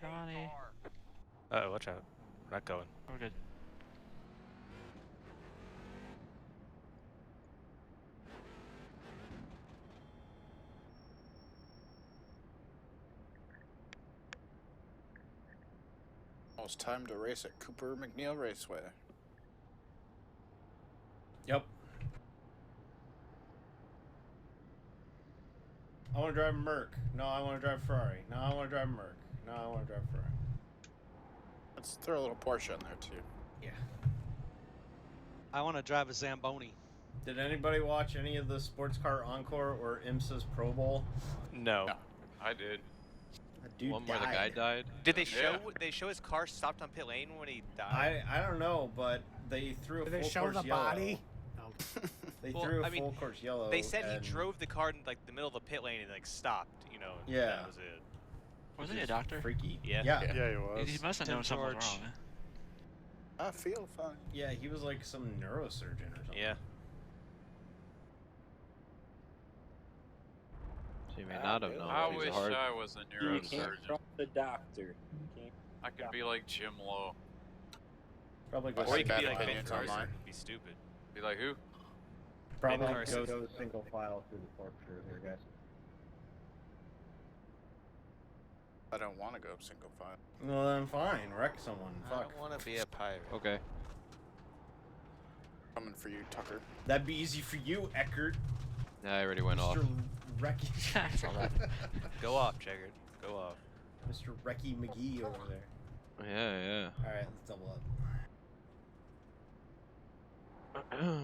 Johnny. Uh-oh, watch out. We're not going. We're good. Almost time to race at Cooper McNeil Raceway. Yep. I want to drive a Merc. No, I want to drive a Ferrari. No, I want to drive a Merc. No, I want to drive a Ferrari. Let's throw a little Porsche in there too. Yeah. I want to drive a Zamboni. Did anybody watch any of the Sportscar Encore or IMSA's Pro Bowl? No. No. I did. That dude One where the guy died. Did they show? Yeah. They show his car stopped on pit lane when he died? I don't know, but they threw a Did full they show course the yellow. body? No. They Well, threw a I mean, full course yellow. They said he and- drove the car in like the middle of the pit lane and like stopped. You know. and Yeah. That was it. Wasn't he a doctor? Freaky. Yeah. Yeah. Yeah, he was. He must have known something was wrong. I feel fine. Yeah, he was like some neurosurgeon or something. Yeah. So you may not have known. I He's a wish hard. I was a You can't neurosurgeon. trust the doctor. You can't. I could be like Jim Lowe. Probably go Or he could bad be like Ben opinions Carson. online. Be stupid. Be like, who? Probably Ben Carson. go single file through the fork through here, guys. I don't want to go single file. Well then fine, wreck someone. I Fuck. don't want to be a pirate. Okay. Coming for you, Tucker. That'd be easy for you, Eckert. Yeah, I already went off. Mr. Recky. That's all right. Go off, Jagged. Go off. Mr. Recky McGee over there. Yeah, Alright, let's double up. yeah.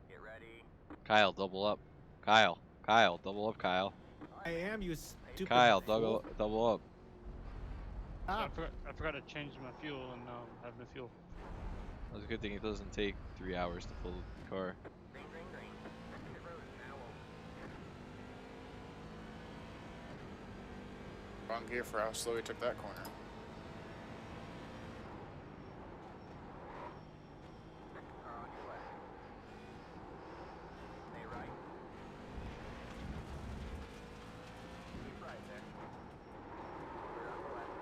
Get ready. Kyle, double up. Kyle, double up, Kyle. I am, you stupid. Kyle, fool. double up. Ah, I forgot to change my fuel and have the fuel. That's a good thing it doesn't take 3 hours to fill the car. Green, green, green. The road is now open. Wrong gear for how slow he took that corner. Car on your left. Stay right. Keep right there. Clear on the left.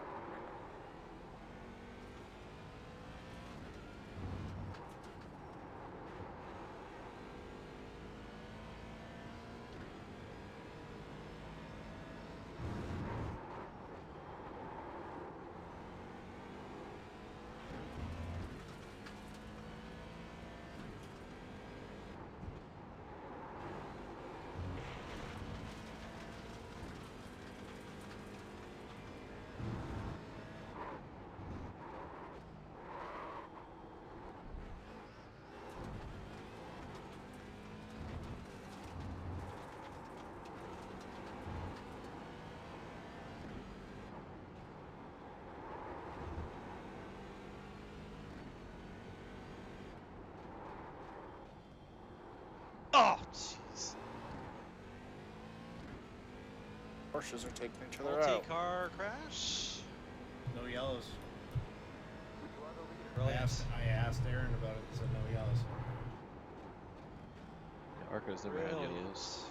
Oh, jeez. Porsches are taking each other out. Multi-car crash. No yellows. You are the leader. Brilliant. I asked Aaron about it and said no yellows. Yeah, ARRCA's never had Really? yellows.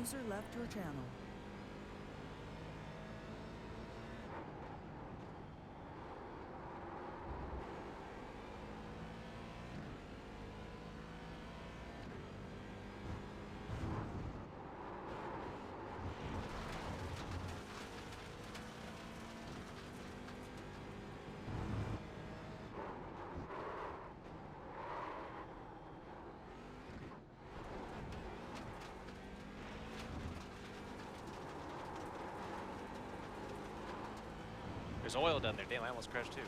User left your channel. There's oil down there. Damn, I almost crashed too.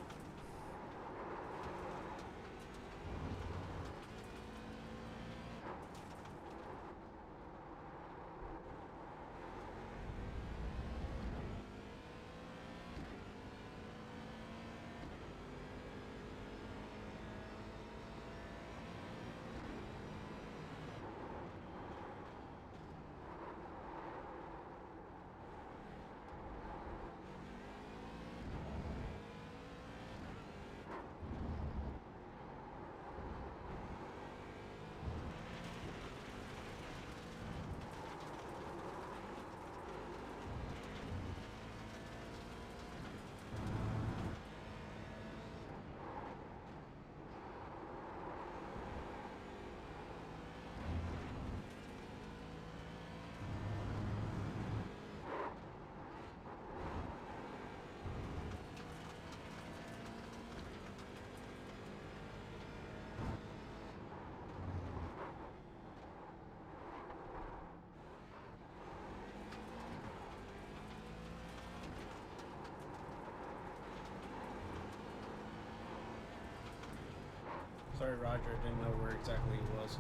Sorry, Roger, I didn't know where exactly he was.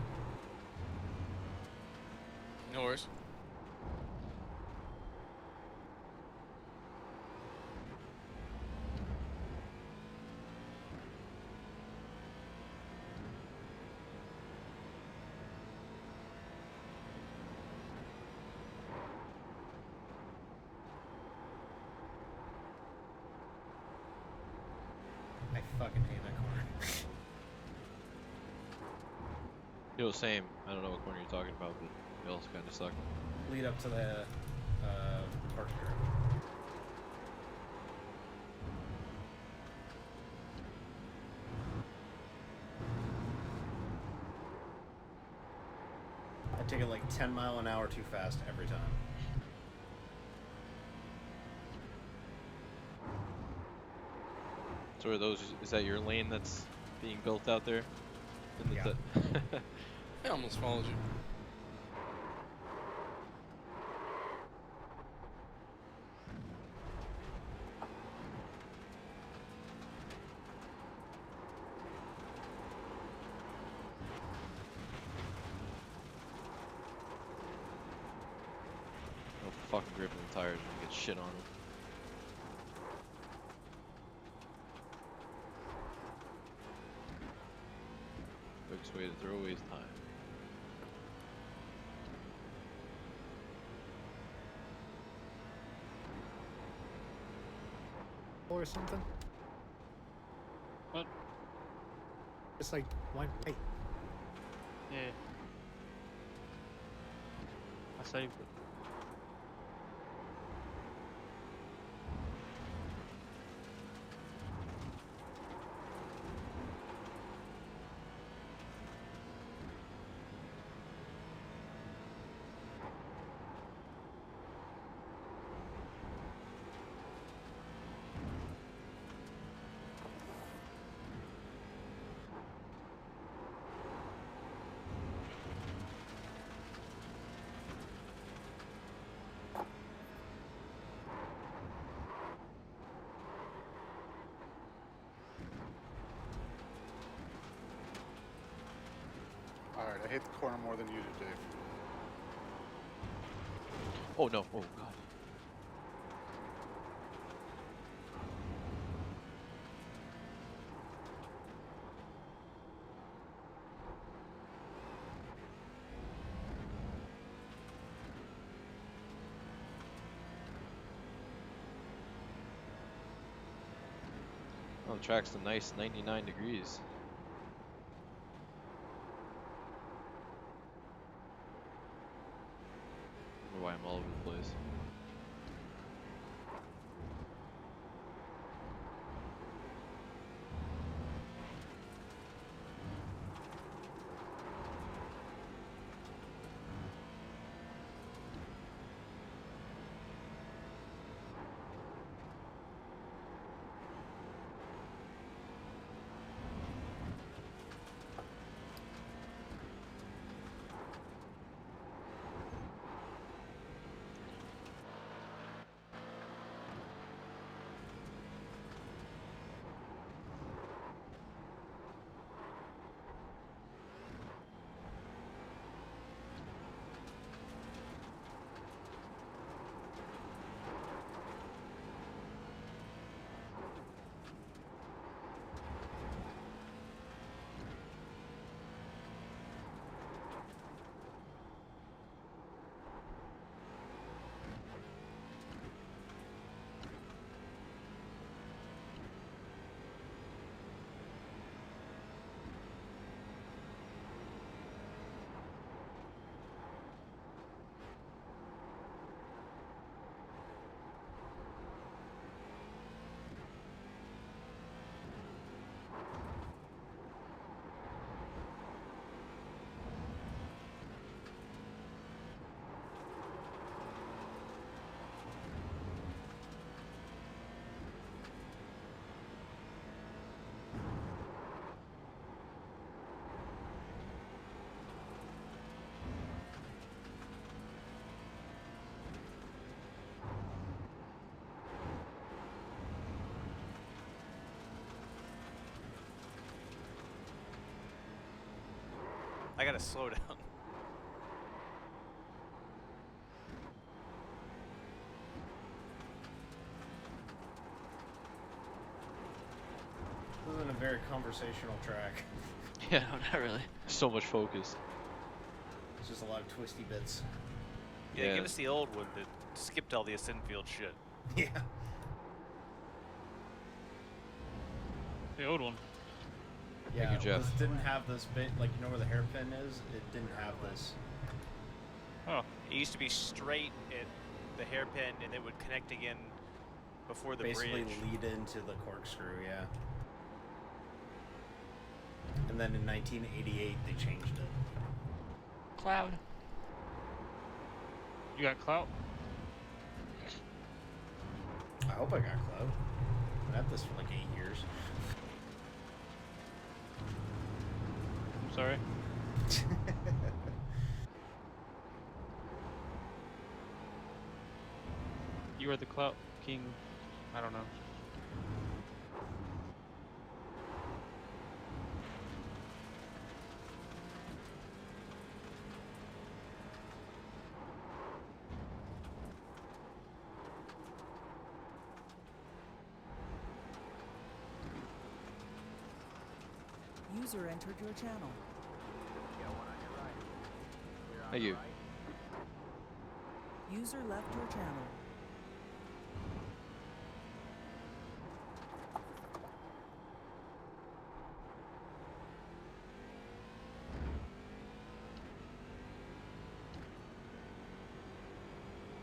No worries. I fucking hate that corner. Yo, same. I don't know what corner you're talking about, but they also kind of suck. Lead up to the park here. I take it like 10 mile an hour too fast every time. So are those? Is that your lane that's being built out there? In the Yeah. I almost followed you. No fucking grip in the tires when you get shit on them. Quickest way to throw away is time. Or something. What? It's like one. Hey, Yeah. I saved it. Alright, I hate the corner more than you did, Dave. Oh no! Oh god! Oh, the track's a nice 99 degrees. gotta slow down. This isn't a very conversational track. Yeah, No, not really. so much focus. It's just a lot of twisty bits. Yeah, Yeah. give us the old one that skipped all the infield shit. Yeah. The old one. Yeah, you, Jeff. this didn't have this bit, like, you know where the hairpin is? It didn't have this. Oh, It used to be straight at the hairpin, and it would connect again before the Basically bridge. lead into the corkscrew, yeah. And then in 1988, they changed it. Cloud. you got clout? I hope I got cloud. I've had this for like 8 years. I'm sorry. You are the clout king. I don't know. User entered your channel. Got one on your right. Clear on Thank the you. right. User left your channel.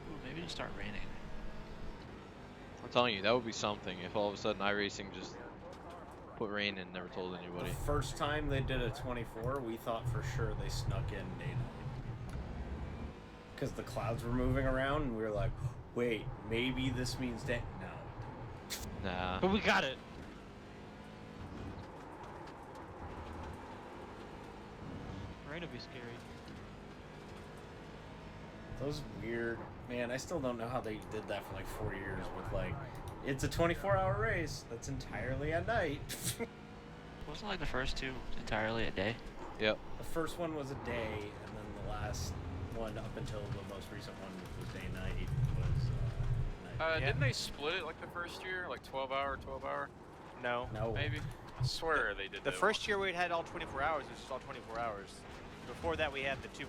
Ooh, maybe it'll start raining. I'm telling you, that would be something if all of a sudden iRacing just put rain and never told anybody. The first time they did a 24, we thought for sure they snuck in daylight. Because the clouds were moving around, and we were like, wait, maybe this means day. No. Nah. But we got it. Rain would be scary. Those weird. Man, I still don't know how they did that for like 4 years with like, it's a 24-hour race that's entirely at night. Wasn't like the first two entirely a day? Yep. The first one was a day, and then the last one up until the most recent one, which was day-night, was night. Yeah. Didn't they split it like the first year? Like 12 hour, 12 hour? No. No. Maybe? I swear they did The that first once. year we had all 24 hours, it was just all 24 hours. Before that, we had the 2.4.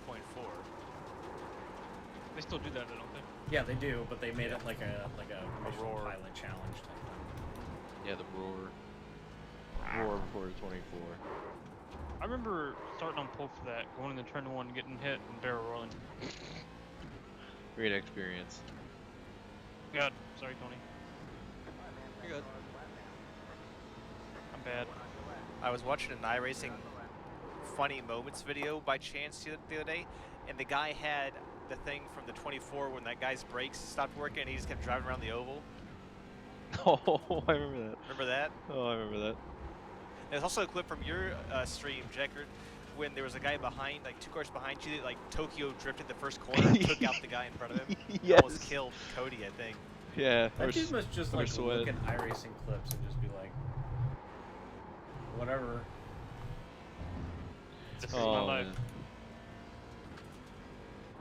They still do that, don't they? Yeah, they do, but they made it like a mission roar. pilot challenge type thing. Yeah, the roar before the 24. I remember starting on pole for that, going in the turn one, getting hit, and barrel rolling. Great experience. God, sorry, Tony. You're good. I'm bad. I was watching an iRacing funny moments video by chance the other day, and the guy had the thing from the 24 when that guy's brakes stopped working and he just kept driving around the oval. Oh, I remember that. Remember that? Oh, I remember that. There's also a clip from your stream, Jacker, when there was a guy behind, like 2 cars behind you, that like Tokyo drifted the first corner and took out the guy in front of him. Yes. Almost killed Cody, I think. Yeah. That dude must just like sweat. look at iRacing clips and just be like, whatever. This is my Oh, life. man.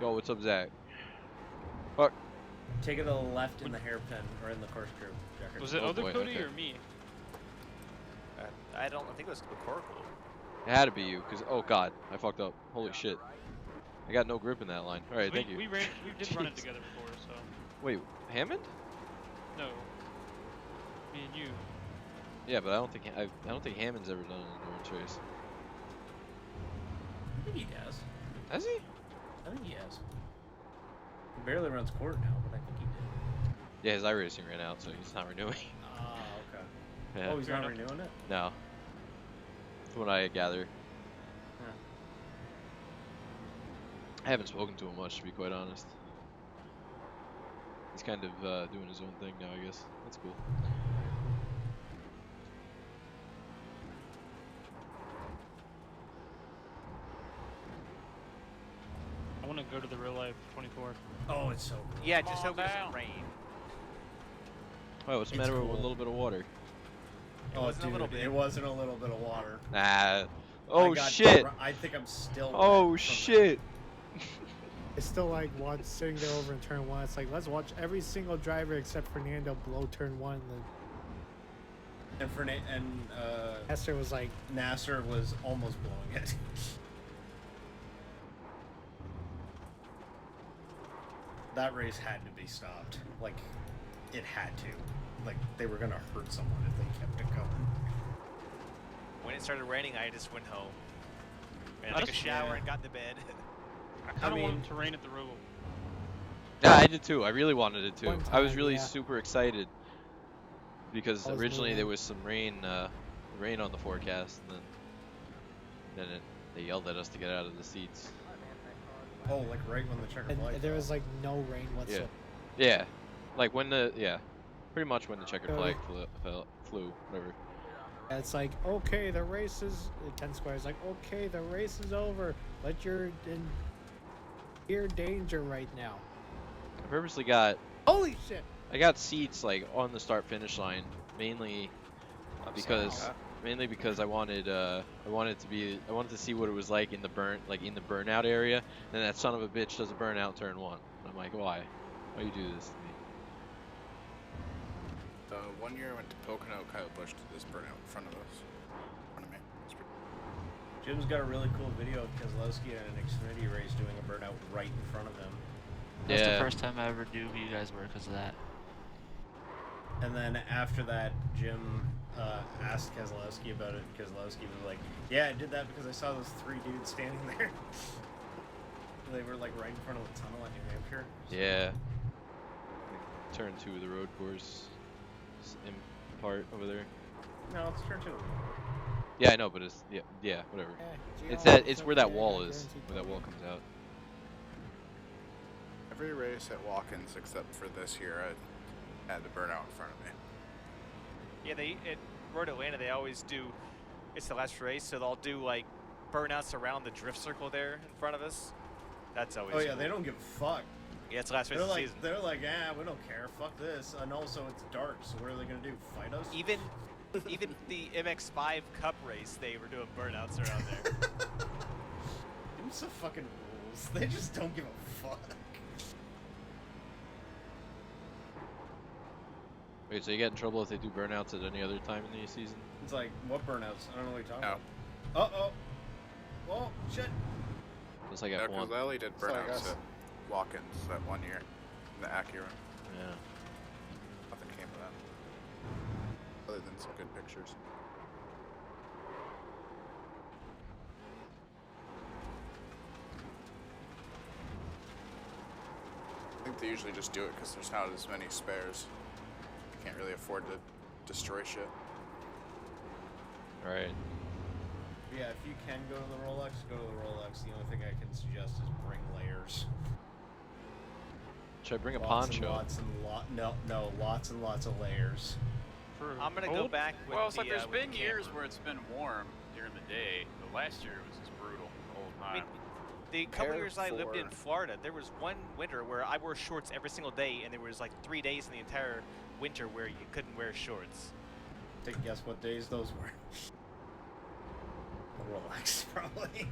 Yo, what's up, Zach? Take it to the left in the hairpin or in the corkscrew, Jacker. Was it Oh, other boy, Cody okay. or me? I think it was McCorkle. It had to be you, cause oh god, I fucked up. Holy shit. I got no grip in that line. All right, thank you. We did run it Jeez. together before, so Wait, Hammond? no. Me and you. Yeah, but I don't think Hammond's ever done an endurance race. I think he does. Has he? I think he has. He barely runs court now, but I think he did. Yeah, his iRacing ran out, so he's not renewing. Ah, okay. Yeah. Oh, he's Fair not enough. renewing it? No. From what I gather. Huh. I haven't spoken to him much, to be quite honest. He's kind of doing his own thing now, I guess. That's cool. I want to go to the real life 24. Oh, it's so cool. Yeah, just Come hope it on doesn't down. rain. Oh, what's the It's matter with cool. a little bit of water? It Oh, wasn't a dude, little bit. it wasn't a little bit of water. Nah, Oh shit! I think I'm still. Oh wet from shit! It's still like sitting there over in turn 1. It's like, let's watch every single driver except Fernando blow turn 1. And Esther was like, Nasser was almost blowing it. That race had to be stopped. Like, it had to. Like, they were gonna hurt someone if they kept it going. When it started raining, I just went home. And I took a shower and got to bed. I kind of wanted to rain at the Roval. Yeah, I did too. I really wanted it to. One I was time, really yeah. super excited because I was originally moving. there was some rain on the forecast, and then they yelled at us to get out of the seats. Oh, like right when the checker flag. and there was like no rain whatsoever. Yeah, like when pretty much when the checkered flag flew, whatever. And it's like, okay, the race is 10 squares. Like, okay, the race is over, but you're in near danger right now. I purposely got Holy shit! I got seats like on the start finish line mainly because I wanted to see what it was like in the burnout area. And that son of a bitch does a burnout turn 1. I'm like, why you do this to me? 1 year I went to Pocono, Kyle Busch did this burnout in front of us. In front of me. It's pretty... Jim's got a really cool video of Keselowski in an Xfinity race doing a burnout right in front of him. That's the first time I ever knew who you guys were because of that. And then after that, Jim asked Keselowski about it. Keselowski was like, "Yeah, I did that because I saw those 3 dudes standing there." They were like right in front of the tunnel at New Hampshire. Yeah. Turn 2 of the road course part over there. No, it's turn 2. Yeah, I know, but it's yeah, whatever. It's where that wall is, where that wall comes out. Every race at Watkins except for this year, I had the burnout in front of me. Yeah, at Road Atlanta, they always do, it's the last race, so they'll do like burnouts around the drift circle there in front of us. That's always Oh yeah, cool. they don't give a fuck. Yeah, it's the last race of the season. They're like, we don't care. Fuck this. And also, it's dark. So what are they gonna do? Fight us? Even the MX-5 Cup race, they were doing burnouts around there. IMSA fucking rules. They just don't give a fuck. Wait, so you get in trouble if they do burnouts at any other time in the season? It's like, what burnouts? I don't know what you're talking No. about. Uh-oh. Oh, shit. Just like No, F1. because Ellie did Sorry, burnouts guys. at Watkins that 1 year. The Acura. Yeah. Nothing came of that. Other than some good pictures. I think they usually just do it because there's not as many spares. You can't really afford to destroy shit. Right. Yeah, if you can go to the Rolex, go to the Rolex. The only thing I can suggest is bring layers. Should I bring a Lots poncho? Lots and lots of layers. I'm gonna go back with Well, it's like the, there's with been the years camper. where it's been warm during the day, but last year it was just brutal the whole I mean, time. the couple Pair years I lived in for- Florida, there was one winter where I wore shorts every single day, and there was like 3 days in the entire winter where you couldn't wear shorts. Take a guess what days those were. The Rolex, probably.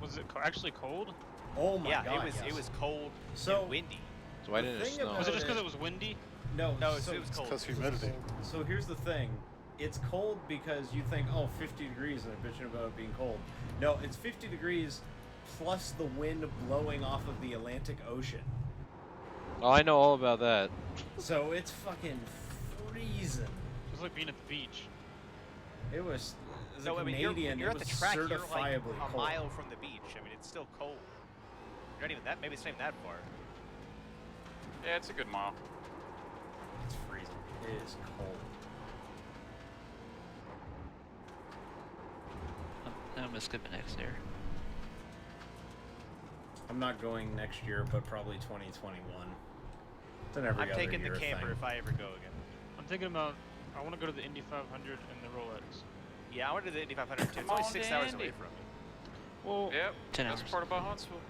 Was it actually cold? Oh my yeah, god, it was cold So- and windy. So why The didn't it thing snow? about Was it just it- because it was windy? No, No, so, it was cold. Because humidity. So here's the thing. It's cold because you think, oh, 50 degrees and they're bitching about it being cold. No, it's 50 degrees plus the wind blowing off of the Atlantic Ocean. Oh, I know all about that. So it's fucking freezing. It was like being at the beach. It was, as No, a I mean, Canadian, you're it at the was track, you're like certifiably a cold. mile from the beach. I mean, it's still cold. You're not even that, maybe it's not even that far. Yeah, it's a good mile. It's freezing. It is cold. I'm gonna skip it next year. I'm not going next year, but probably 2021. It's an every I'm other taking the year camper thing. if I ever go again. I'm thinking about, I want to go to the Indy 500 and the Rolex. Yeah, I went to the Indy 500 too. It's Come only on, 6 hours away Andy. from me. Well, Yep, 10 that's hours. part about Huntsville.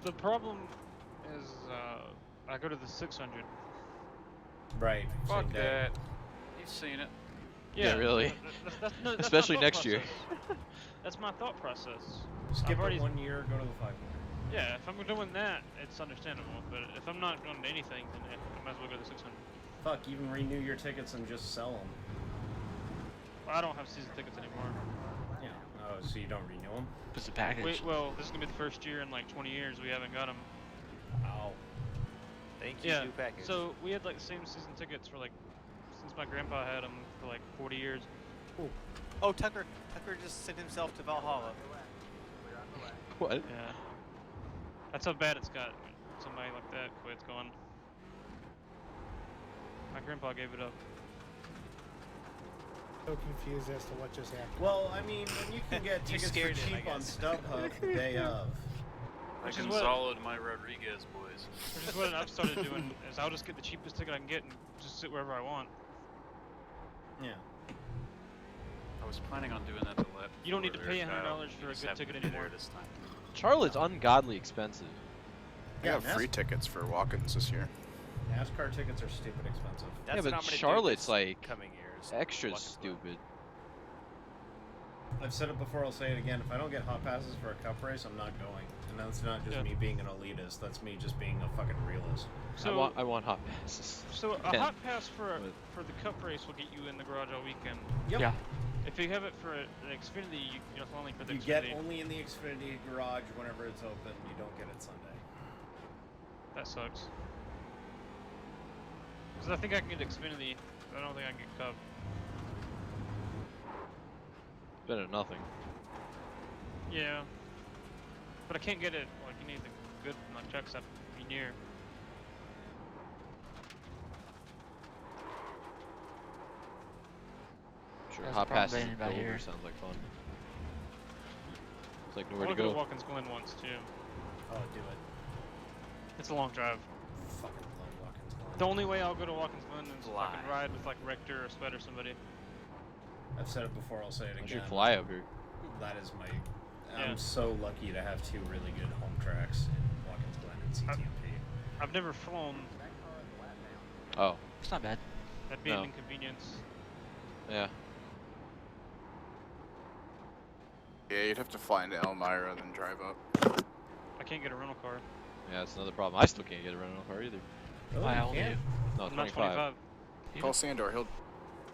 the problem is I go to the 600. Right. Fuck same day. that. You've seen it. Yeah, really. No, that's my Especially thought next year. process. That's my thought process. Skip I've already- it 1 year, go to the 5 more. Yeah, if I'm doing that, it's understandable. But if I'm not going to anything, then I might as well go to 600. Fuck, even renew your tickets and just sell them. Well, I don't have season tickets anymore. Yeah. Oh, so you don't renew them? It's a package. Wait, well, this is gonna be the first year in like 20 years we haven't got them. Ow. Thank you, Yeah. new package. So we had like the same season tickets for like since my grandpa had them for like 40 years. Oh, Tucker just sent himself to Valhalla. What? Yeah. That's how bad it's got. Somebody like that quits going. My grandpa gave it up. So confused as to what just happened. Well, I mean, when you can get You tickets for scared him, I cheap on guess. StubHub the day of. I Which is can what- solo to my Rodriguez boys. Which is what I've started doing. Is I'll just get the cheapest ticket I can get and just sit wherever I want. Yeah. I was planning on doing that to let. You don't need to pay Kyle. $100 for You a just good happened ticket to be there anymore. This time. Charlotte's ungodly expensive. I Yeah, got free tickets for walk-ins this year. NASCAR tickets are stupid expensive. That's Yeah, what but I'm gonna do Charlotte's, this like, coming years. Extra Watkins Glen. stupid. I've said it before, I'll say it again. If I don't get hot passes for a cup race, I'm not going. And that's not just Yeah. me being an elitist. That's me just being a fucking realist. So I want hot passes. So a Yeah. hot pass for But- for the cup race will get you in the garage all weekend. Yep. Yeah. If you have it for an Xfinity, you're only for the You Xfinity. get only in the Xfinity garage whenever it's open. You don't get it Sunday. That sucks. Because I think I can get Xfinity. I don't think I can get Cup. Better than nothing. Yeah. But I can't get it like anything good from like trucks have to be near. Sure, That's hot the problem passes being in about Dover here. sounds like fun. It's like I nowhere to want to go to go. Watkins Glen once too. Oh, do it. It's a long drive. Fucking love Watkins Glen. The only way I'll go to Watkins Glen is if I Fly. can ride with like Rector or Sweat or somebody. I've said it before, I'll say it I again. should fly up here. That is my... Yeah. I'm so lucky to have two really good home tracks in Watkins Glen and CTMP. I've never flown. Oh, It's not bad. That'd be No. an inconvenience. yeah. Yeah, you'd have to fly into Elmira then drive up. I can't get a rental car. Yeah, that's another problem. I still can't get a rental car either. Really? Why, You how old are can't? you? No, I'm not 25. 25. You Call don't- Sandor, he'll...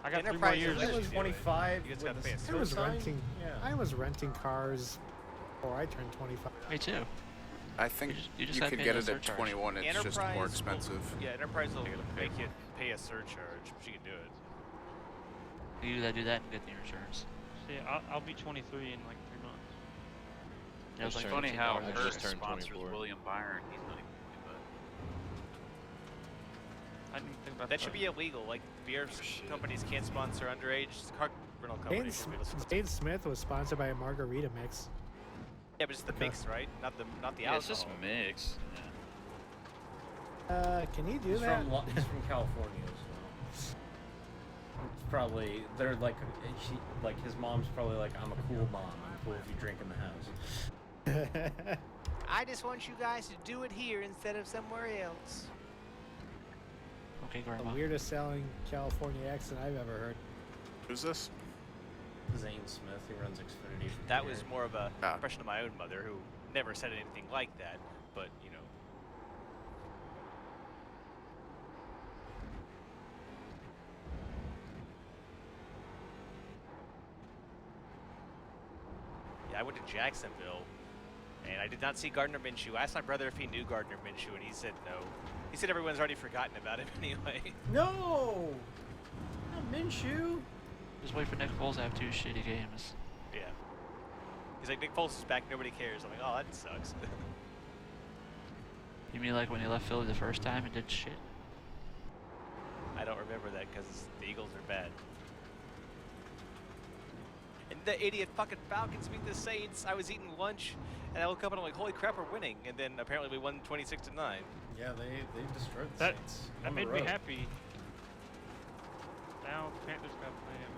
I got 3 more Enterprise years. is I Yes, was you do it. 25 You just with gotta a pay a I stop was sign. renting. Yeah. I was renting cars before I turned 25. Me too. I think You just you gotta could pay get the it at surcharge. 21, it's just Enterprise more will- expensive. Yeah, Enterprise will make you pay a surcharge, but you can do it. You gotta do that and get the insurance. See, I'll be 23 in like 3 months. Yeah, It's like Funny how I $15 just ARRCA turned sponsors 24. William Byron. He's not even 20, I didn't think about That should be illegal. Like, beer shit. companies can't sponsor underage. Car rental companies should be able to sponsor. Jade Smith was sponsored by a margarita mix. Yeah, but it's the Okay. mix, right? Not the Yeah, it's just alcohol. mixed. Can he do He's that? he's from California as well. It's probably they're like his mom's probably like, I'm a cool mom. I'm cool if you drink in the house. I just want you guys to do it here instead of somewhere else. Okay, The Grandma. weirdest selling California accent I've ever heard. Who's this? Zane Smith, who runs Xfinity. from That here. was more of a Ah. impression of my own mother, who never said anything like that. But you know, yeah, I went to Jacksonville, and I did not see Gardner Minshew. I asked my brother if he knew Gardner Minshew, and he said no. He said everyone's already forgotten about him anyway. No, not Minshew. Just wait for Nick Foles to have 2 shitty games. Yeah. He's like, Nick Foles is back, nobody cares. I'm like, oh, that sucks. You mean like when he left Philly the first time and did shit? I don't remember that because the Eagles are bad. And the idiot fucking Falcons beat the Saints. I was eating lunch, and I woke up and I'm like, holy crap, we're winning. And then apparently we won 26-9. Yeah, they destroyed the That- Saints. That on the made me road. happy. Now the Panthers got to play him.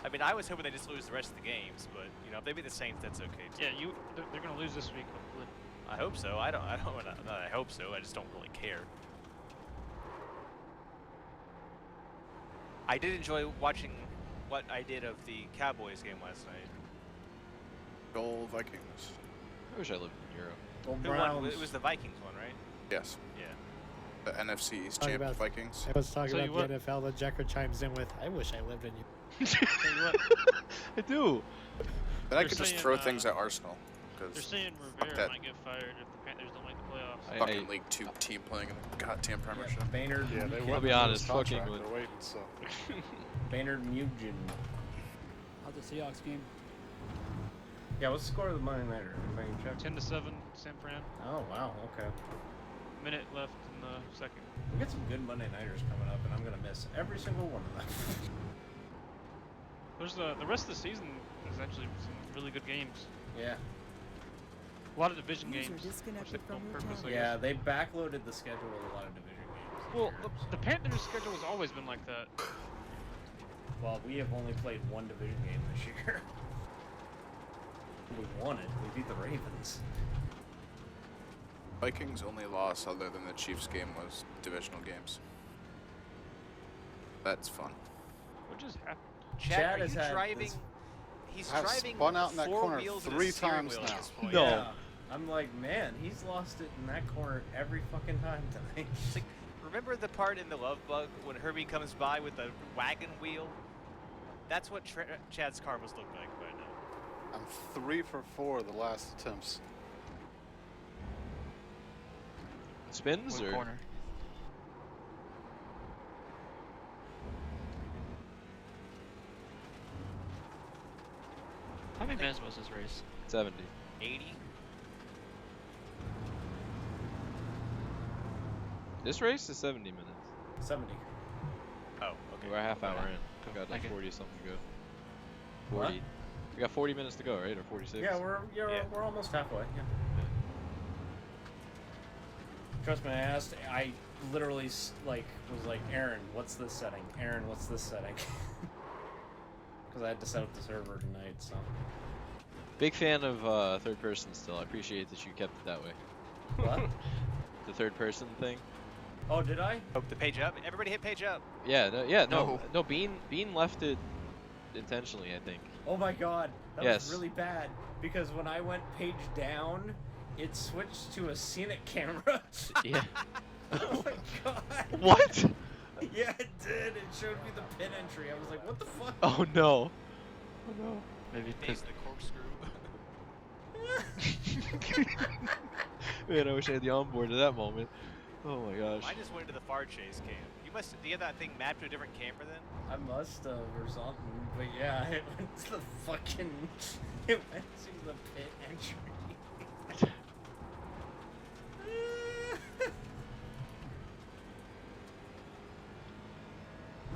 I mean, I was hoping they just lose the rest of the games, but you know, if they beat the Saints, that's okay too. Yeah, they're gonna lose this week, hopefully. I hope so. I hope so. I just don't really care. I did enjoy watching what I did of the Cowboys game last night. Goal Vikings. I wish I lived in Europe. Gold Who won? Browns. It was the Vikings one, right? Yes. Yeah. The NFC East Talking champ about- Vikings. I was talking So about you the NFL. The Jacker chimes in with, "I wish I lived in you." Tell you what, I do. But I They're could just saying, throw things at Arsenal. they're Because saying Fuck Rivera that. might get fired if the Panthers don't make the playoffs. I- fucking League 2 team playing in the goddamn Premiership. Yeah, Baynard. Yeah, they Mugen. won I'll be his honest, fucking contract. with- They're waiting, so. Baynard Mugen. How'd the Seahawks game? Yeah, what's the score of the Monday Nighter? Everybody check? 10-7, San Fran. Oh wow, okay. Minute left in the second. We got some good Monday Nighters coming up, and I'm gonna miss every single one of them. There's the rest of the season is actually some really good games. Yeah. A lot of division User games. Which disconnected they from on your purpose, I channel. guess. Yeah, they backloaded the schedule with a lot of division games. this Well, year. the Panthers' schedule has always been like that. Well, we have only played one division game this year. We won it. We beat the Ravens. Vikings' only loss other than the Chiefs game was divisional games. That's fun. What just happened? Chad, are has you had driving? this- He's I've driving spun out in that four corner wheels and 3 a steering times wheel at now. this point. No. Yeah. I'm like, man, he's lost it in that corner every fucking time tonight. It's like, remember the part in the Love Bug when Herbie comes by with the wagon wheel? That's what Chad's car must look like right now. I'm 3 for 4 the last attempts. Spins What or? corner? How many minutes was this race? 70. 80? This race is 70 minutes. 70. Oh, okay. We're a half hour Okay. in. We got like Okay. 40 something to go. What? 40. We got 40 minutes to go, right? Or 46? Yeah, we're Yeah. we're almost halfway. Yeah. Trust me, I literally was like, Aaron, what's this setting? Aaron, what's this setting? Because I had to set up the server tonight, so. Big fan of third person still. I appreciate that you kept it that way. What? The third person thing. Oh, did I? Oh, the page up. Everybody hit page up. Yeah, no. Bean left it intentionally, I think. Oh my god, that Yes. was really bad. Because when I went page down, it switched to a scenic camera. Yeah. Oh my god. What? Yeah, it did. It showed me the pin entry. I was like, what the fuck? Oh no. Oh no. Maybe There's because the corkscrew. Man, I wish I had the onboard at that moment. Oh my gosh. I just went to the far chase cam. You must. Do you have that thing mapped to a different camera then? I must have or something, but yeah, it went to the fucking. It went to the pit entry.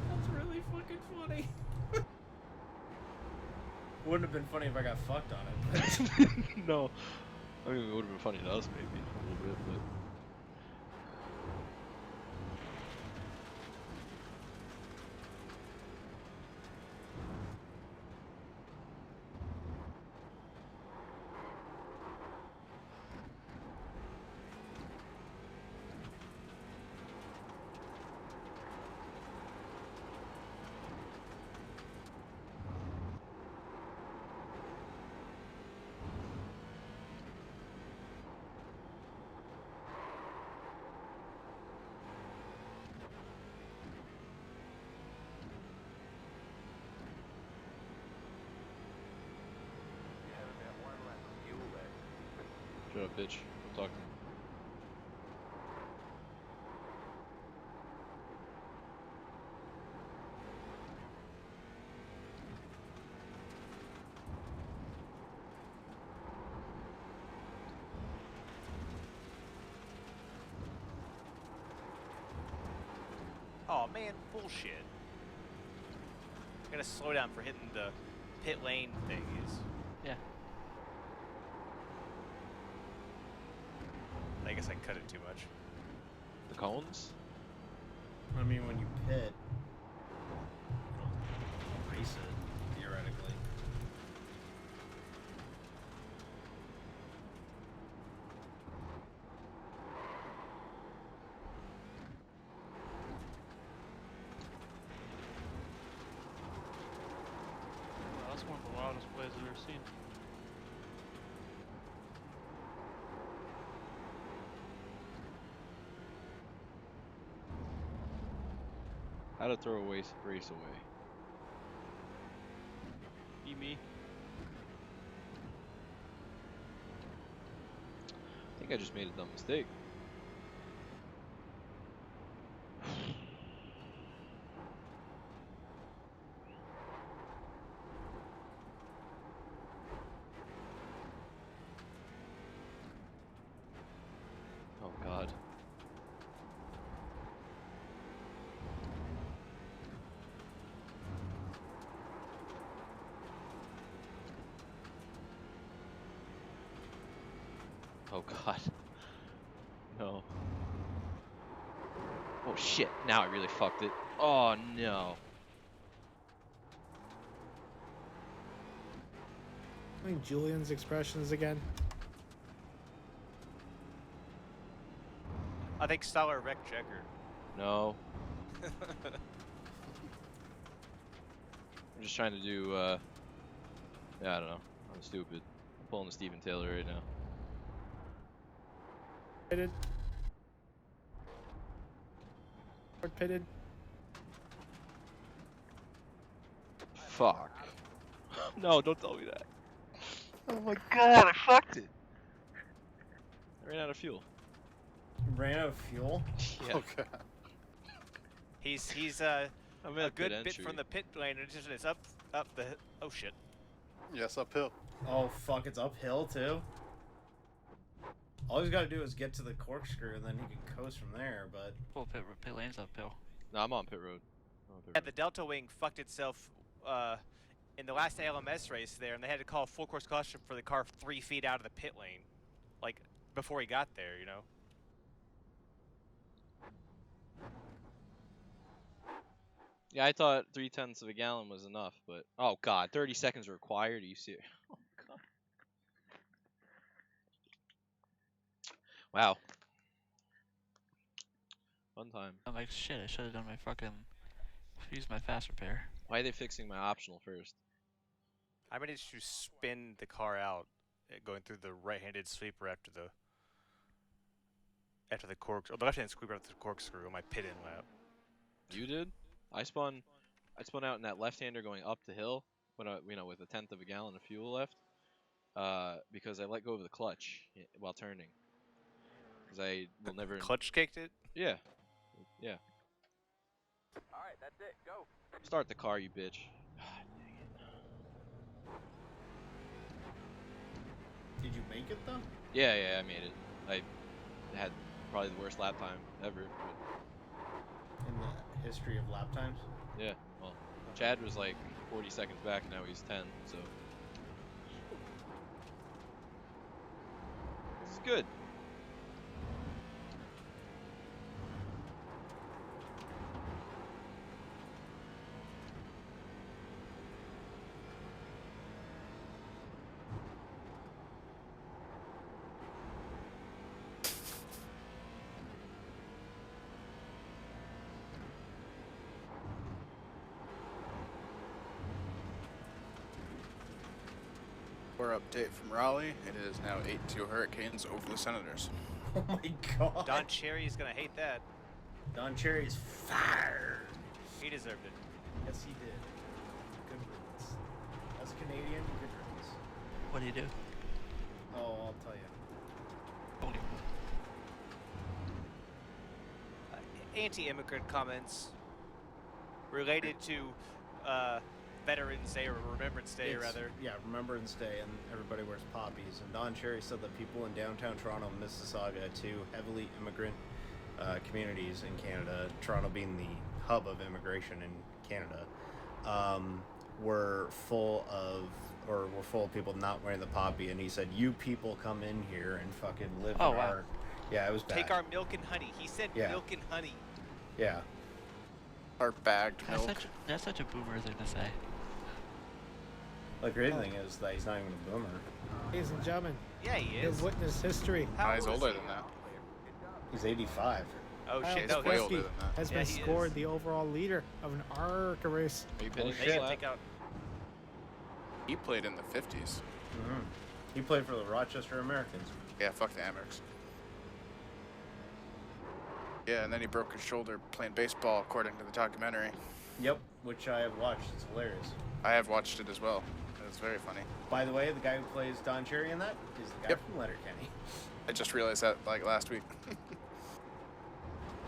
That's really fucking funny. Wouldn't have been funny if I got fucked on it. No. I mean, it would have been funny to us maybe a little bit, but. Shut up, bitch. Don't talk to me. Oh man, bullshit. I gotta slow down for hitting the pit lane thingies. yeah. I guess I cut it too much. The cones? I mean, when you pit, you don't race it, theoretically. seen. How to throw a race away. Be me. I think I just made a dumb mistake. Oh God. Oh God. No. Oh shit, now I really fucked it. Oh no. I think Julian's expressions again. I think Stellar wrecked Checker. No. I'm just trying to do, yeah, I don't know. I'm stupid. I'm pulling the Steven Taylor right now. Pitted. Or pitted. Fuck. No, don't tell me that. Oh my God, I fucked it. I ran out of fuel. Ran out of fuel? Yeah. Okay. He's I'm a at good pit bit entry. from the pit lane, and it's up the. Oh shit! Yes, uphill. Oh fuck, it's uphill too? All he's gotta do is get to the corkscrew and then he can coast from there, but... Well, pit lane's uphill. No, I'm on pit road. I'm on pit Yeah, road. the Delta Wing fucked itself in the last ALMS race there, and they had to call full course caution for the car 3 feet out of the pit lane, like before he got there, you know. Yeah, I thought 0.3 of a gallon was enough, but oh God, 30 seconds required. Are you serious? Oh God. Wow. Fun time. I'm like, shit, I should have done my fucking... Use my fast repair. Why are they fixing my optional first? I managed to spin the car out, going through the right-handed sweeper after the corkscrew, or the left-handed sweeper after the corkscrew on my pit-in lap. You did? I spun out in that left-hander going up the hill when with 1/10 of a gallon of fuel left, because I let go of the clutch while turning. Because I will never. Clutch kicked it? Yeah. Yeah. Alright, that's it. Go. Start the car, you bitch. God dang it. Did you make it though? Yeah, I made it. I had probably the worst lap time ever. But In the history of lap times? yeah, well, Chad was like 40 seconds back, now he's 10, so. This is good. Score update from Raleigh. It is now 8-2 Hurricanes over the Senators. Oh my God. Don Cherry's gonna hate that. Don Cherry's fired. He deserved it. Yes, he did. Good riddance. As a Canadian, good riddance. What do you do? Oh, I'll tell you. Only. Anti-immigrant comments related to Veterans Day, or Remembrance Day, It's- rather. Yeah, Remembrance Day, and everybody wears poppies. And Don Cherry said that people in downtown Toronto, Mississauga, two heavily immigrant communities in Canada, Toronto being the hub of immigration in Canada, were full of people not wearing the poppy. And he said, "You people come in here and fucking live Oh, in wow. our." Yeah, it was bad. Take our milk and honey. He said Yeah. milk and honey. Yeah. Our bagged milk. That's such a boomer thing to say. The great thing is that he's not even a boomer. Ladies and gentlemen, Yeah, he you've is. witnessed history. How He's old is older he? than that. He's 85. Oh Kyle shit! He's No, way he's, older than that. has Yeah, been he scored is. the overall leader of an ARRCA race. Are you pitting Oh, they this can lap? take out. He played in the 50s. He played for the Rochester Americans. Yeah, fuck the Amerks. Yeah, and then he broke his shoulder playing baseball, according to the documentary. Yep, which I have watched. It's hilarious. I have watched it as well. It's very funny. By the way, the guy who plays Don Cherry in that is the guy from Letterkenny. I just realized that like last week.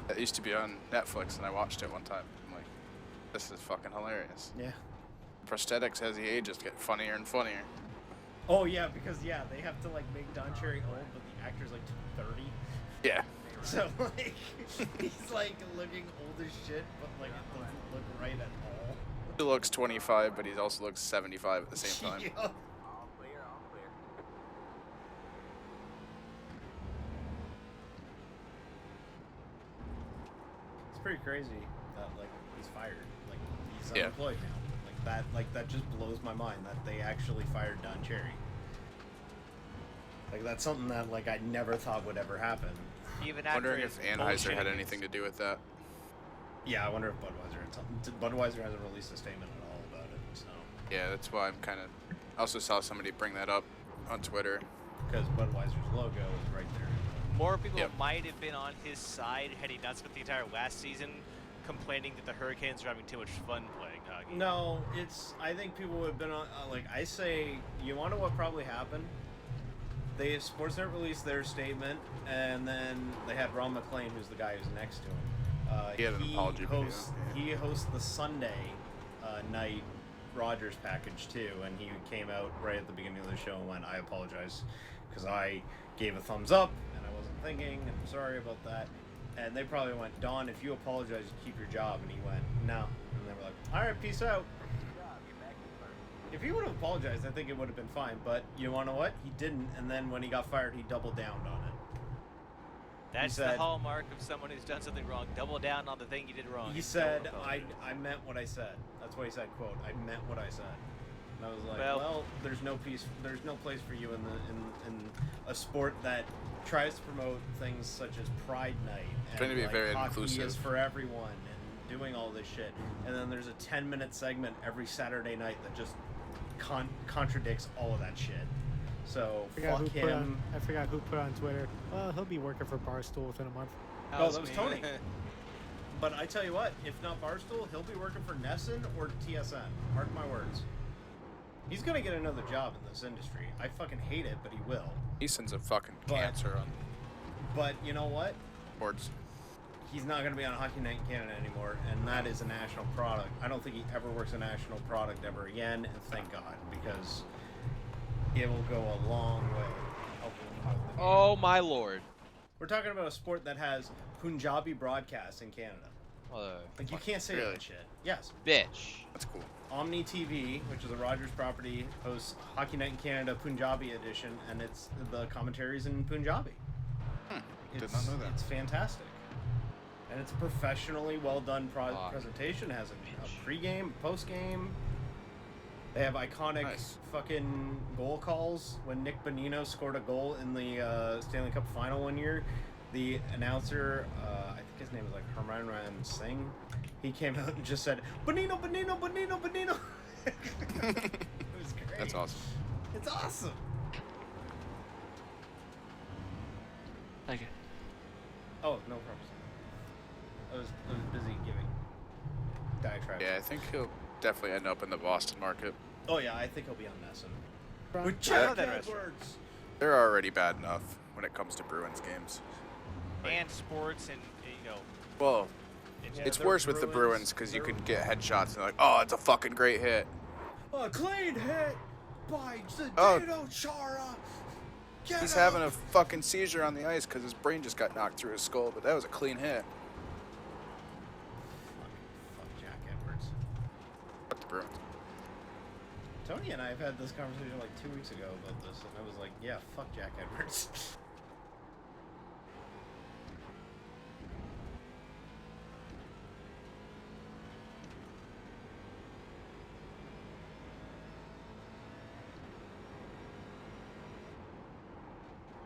That used to be on Netflix, and I watched it one time. I'm like, this is fucking hilarious. Yeah. Prosthetics as he ages get funnier and funnier. Oh yeah, because they have to like make Don Cherry old, but the actor's like 30. Yeah. So like he's like looking old as shit, but like it doesn't look right at all. He looks 25, but he also looks 75 at the same time. Yeah. All clear, all clear. It's pretty crazy that like he's fired. Like he's Yeah. unemployed now. Like that just blows my mind that they actually fired Don Cherry. Like that's something that like I never thought would ever happen. Even after Wondering his if Anheuser had bullshitting anything to do with that. Yeah, I wonder if Budweiser had something. Budweiser hasn't released a statement at all about it, so. Yeah, that's why I'm kind of. I also saw somebody bring that up on Twitter. Because Budweiser's logo is right there. More people Yep. might have been on his side had he not spent the entire last season complaining that the Hurricanes are having too much fun playing hockey. No, I think people would have been on. Like I say, you want to know what probably happened? Sportsnet released their statement, and then they had Ron McLean, who's the guy who's next to him. He had an apology video, He hosts the Sunday night Rogers package too, and he came out right at the beginning of the show and went, "I apologize because I gave a thumbs up and I wasn't thinking, and I'm sorry about that." And they probably went, "Don, if you apologize, you keep your job." And he went, "No," and they were like, "All right, peace out." Good job, get back to work. If he would have apologized, I think it would have been fine. But you want to know what? He didn't, and then when he got fired, he doubled down on it. That's said- the hallmark of someone who's done something wrong. Double down on the thing you did wrong. He and said, don't I apologize. meant what I said." That's what he said, quote, "I meant what I said." And I was like, Well- well, there's no place for you in a sport that tries to promote things such as Pride Night and Trying to be like, very hockey inclusive. is for everyone and doing all this shit. And then there's a 10-minute segment every Saturday night that just contradicts all of that shit. So fuck him. I forgot who put on Twitter. Well, he'll be working for Barstool within a month. Oh, that was Tony. But I tell you what, if not Barstool, he'll be working for Nesson or TSN. Mark my words. He's gonna get another job in this industry. I fucking hate it, but he will. Easton's a fucking But- cancer on But you know what? boards. He's not gonna be on Hockey Night in Canada anymore, and that is a national product. I don't think he ever works a national product ever again, and thank God, because it will go a long way helping him out the game. Oh my lord. We're talking about a sport that has Punjabi broadcasts in Canada. Like you can't say Really? that shit. Yes. Bitch. That's cool. Omni TV, which is a Rogers property, hosts Hockey Night in Canada Punjabi edition, and it's the commentaries in Punjabi. Did not know that. It's fantastic, and it's a professionally well done Fuck. presentation. It has a pregame, postgame. They have iconic Nice. fucking goal calls. When Nick Bonino scored a goal in the Stanley Cup final one year, the announcer, I think his name was like Harmanran Singh, he came out and just said, "Bonino, Bonino, Bonino, Bonino." It was great. That's awesome. It's awesome. Thank you. Oh, no problem. I was busy giving diatribes. Yeah, I think he'll definitely end up in the Boston market. Oh yeah, I think he'll be on Nesson. With I love Jack that restaurant. Edwards. They're already bad enough when it comes to Bruins games. And sports and, you know, Well, Yeah, it's they're worse with the Bruins because you can get headshots and they're like, oh, it's a fucking great hit. A clean hit by Oh. Zdeno Chara. Get He's up. having a fucking seizure on the ice because his brain just got knocked through his skull, but that was a clean hit. Fuck Jack Edwards. Fuck the Bruins. Tony and I have had this conversation like 2 weeks ago about this, and I was like, yeah, fuck Jack Edwards.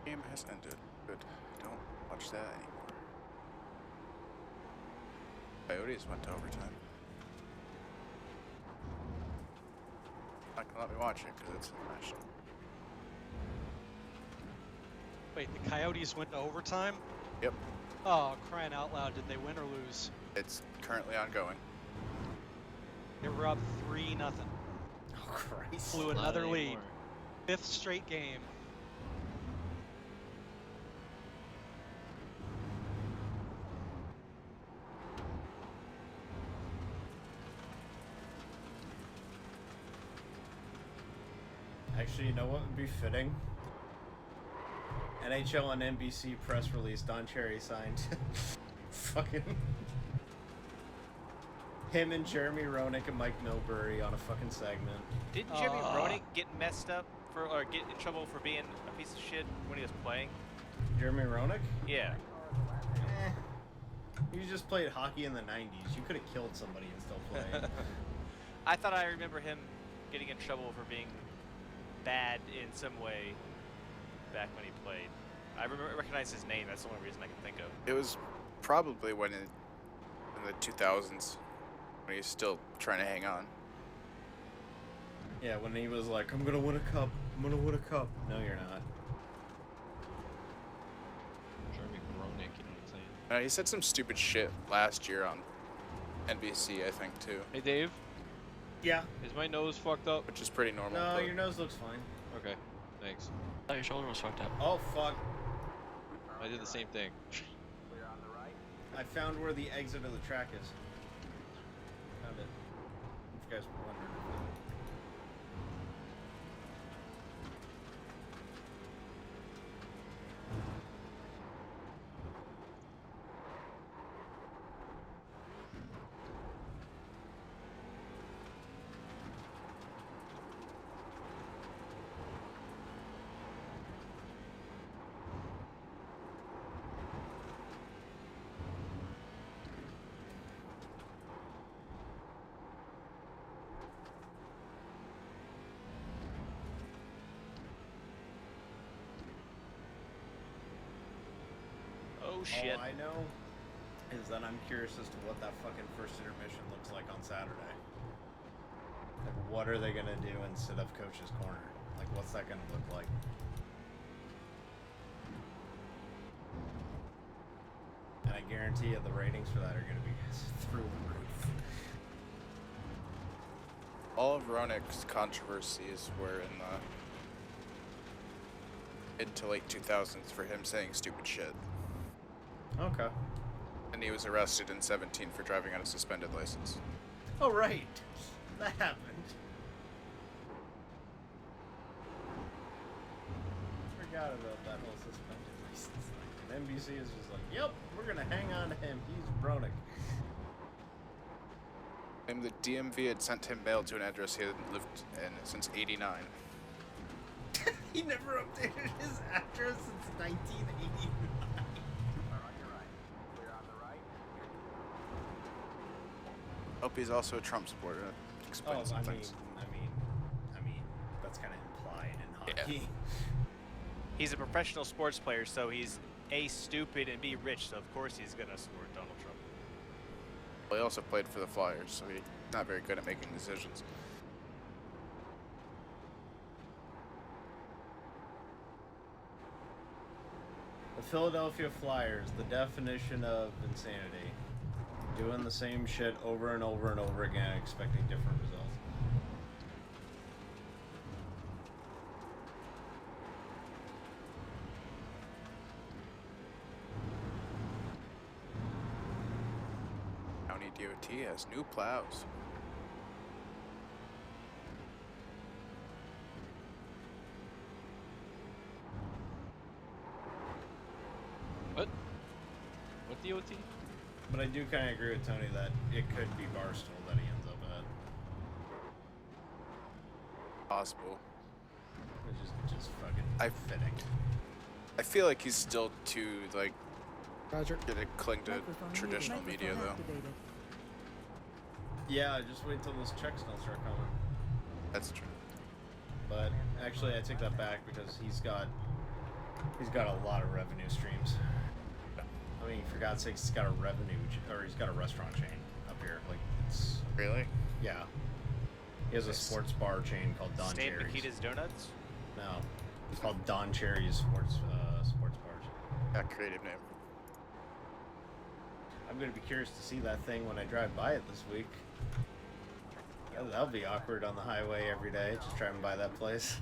Game has ended. Good. Don't watch that anymore. Coyotes went to overtime. Not let me watch it because it's international. Wait, the Coyotes went to overtime? Yep. Oh, crying out loud. Did they win or lose? It's currently ongoing. They were up 3-0. Oh Christ! Blew Not another lead. anymore. 5th straight game. Actually, you know what would be fitting? NHL and NBC press release. Don Cherry signed. Fucking him and Jeremy Roenick and Mike Milbury on a fucking segment. Didn't Jeremy Roenick get messed up or get in trouble for being a piece of shit when he was playing? Jeremy Roenick? Yeah. You just played hockey in the 90s. You could have killed somebody and still played. I thought I remember him getting in trouble for being bad in some way back when he played. I recognize his name. That's the only reason I can think of. It was probably when in the 2000s when he was still trying to hang on. Yeah, when he was like, I'm gonna win a cup. I'm gonna win a cup. No, you're not. Jeremy Roenick, you know what I'm saying? He said some stupid shit last year on NBC, I think, too. Hey, Dave, Yeah. is my nose fucked up? Which is pretty normal. No, but your nose looks fine. Okay, thanks. I thought your shoulder was fucked up. Oh, fuck. I did the same thing. Clear on the right. I found where the exit of the track is. Found it. If you guys were wondering. Oh shit. All I know is that I'm curious as to what that fucking first intermission looks like on Saturday. Like, what are they gonna do instead of Coach's Corner? Like, what's that gonna look like? And I guarantee you the ratings for that are gonna be through the roof. all of Roenick's controversies were in the mid to late 2000s for him saying stupid shit. Okay. And he was arrested in 17 for driving on a suspended license. Oh, right. That happened. Forgot about that whole suspended license thing. And NBC is just like, yep, we're going to hang on to him. He's Bronick. And the DMV had sent him mail to an address he hadn't lived in since '89. He never updated his address since 1989. Hope he's also a Trump supporter. That explains some things. I mean, that's kind of implied in hockey. Yeah. He's a professional sports player, so he's A, stupid, and B, rich, so of course he's going to support Donald Trump. Well, he also played for the Flyers, so he's not very good at making decisions. The Philadelphia Flyers, the definition of insanity. Doing the same shit over and over and over again, expecting different results. County DOT has new plows. What? What DOT? But I do kind of agree with Tony that it could be Barstool that he ends up at. Possible. Which is just fucking fitting. I feel like he's still too, like, Roger. gonna cling to Microphone traditional muted. media, though. Activated. Yeah, just wait till those checks don't start coming. That's true. But actually, I take that back because he's got a lot of revenue streams. I mean, for God's sakes, he's got a restaurant chain up here. Like, it's Really? yeah. He has a Nice. sports bar chain called Don Stan Cherry's. Mikita's Donuts? No, it's called Don Cherry's sports bars. Yeah, creative name. I'm gonna be curious to see that thing when I drive by it this week. That'll be awkward on the highway every day, just trying to buy that place.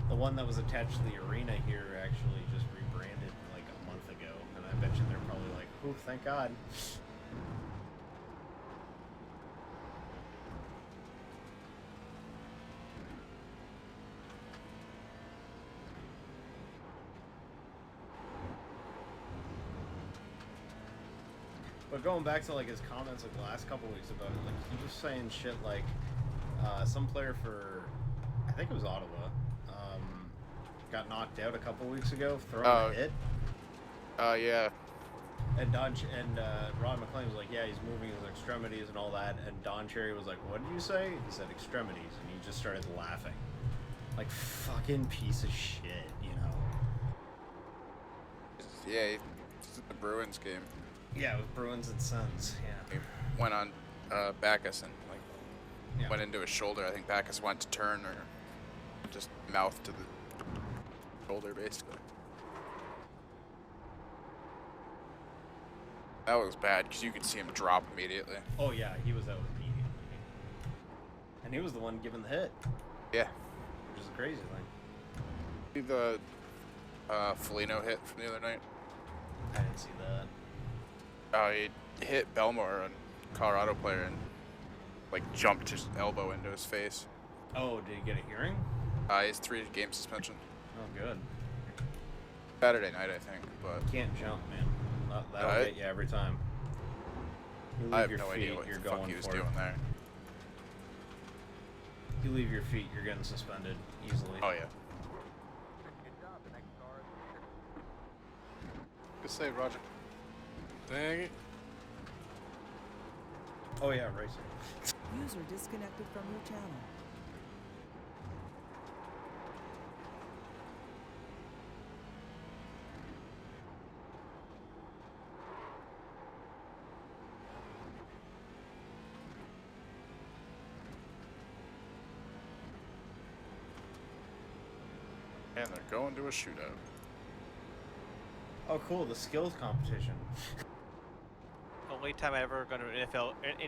The one that was attached to the arena here actually just rebranded like a month ago, and I bet you they're probably like, "Oh, thank God." But going back to like his comments like the last couple weeks about it, like he was saying shit like some player for, I think it was Ottawa, got knocked out a couple weeks ago throwing a hit. Yeah. And Ron McLean was like, yeah, he's moving his extremities and all that. And Don Cherry was like, what did you say? He said extremities, and he just started laughing, like fucking piece of shit, you know? Yeah, it's the Bruins game. Yeah, with Bruins and Suns. Yeah. He went on Bacchus and went into his shoulder. I think Bacchus went to turn or just mouth to the shoulder, basically. That was bad because you could see him drop immediately. Oh yeah, he was out immediately, and he was the one giving the hit. Yeah. Which is a crazy thing. See the Foligno hit from the other night? I didn't see that. He hit Belmore, a Colorado player, and like jumped his elbow into his face. Oh, did he get a hearing? He's 3-game suspension. Oh, good. Saturday night, I think, but Can't jump, man. That'll get you every time. You leave I have your no feet, idea what you're the fuck going he was for doing it. there. You leave your feet, you're getting suspended easily. Oh yeah. Good job. The next car is Good save, Roger. Dang it. Oh yeah, racer. User disconnected from your channel. And they're going to a shootout. Oh, cool, the skills competition. Only time I ever gone to an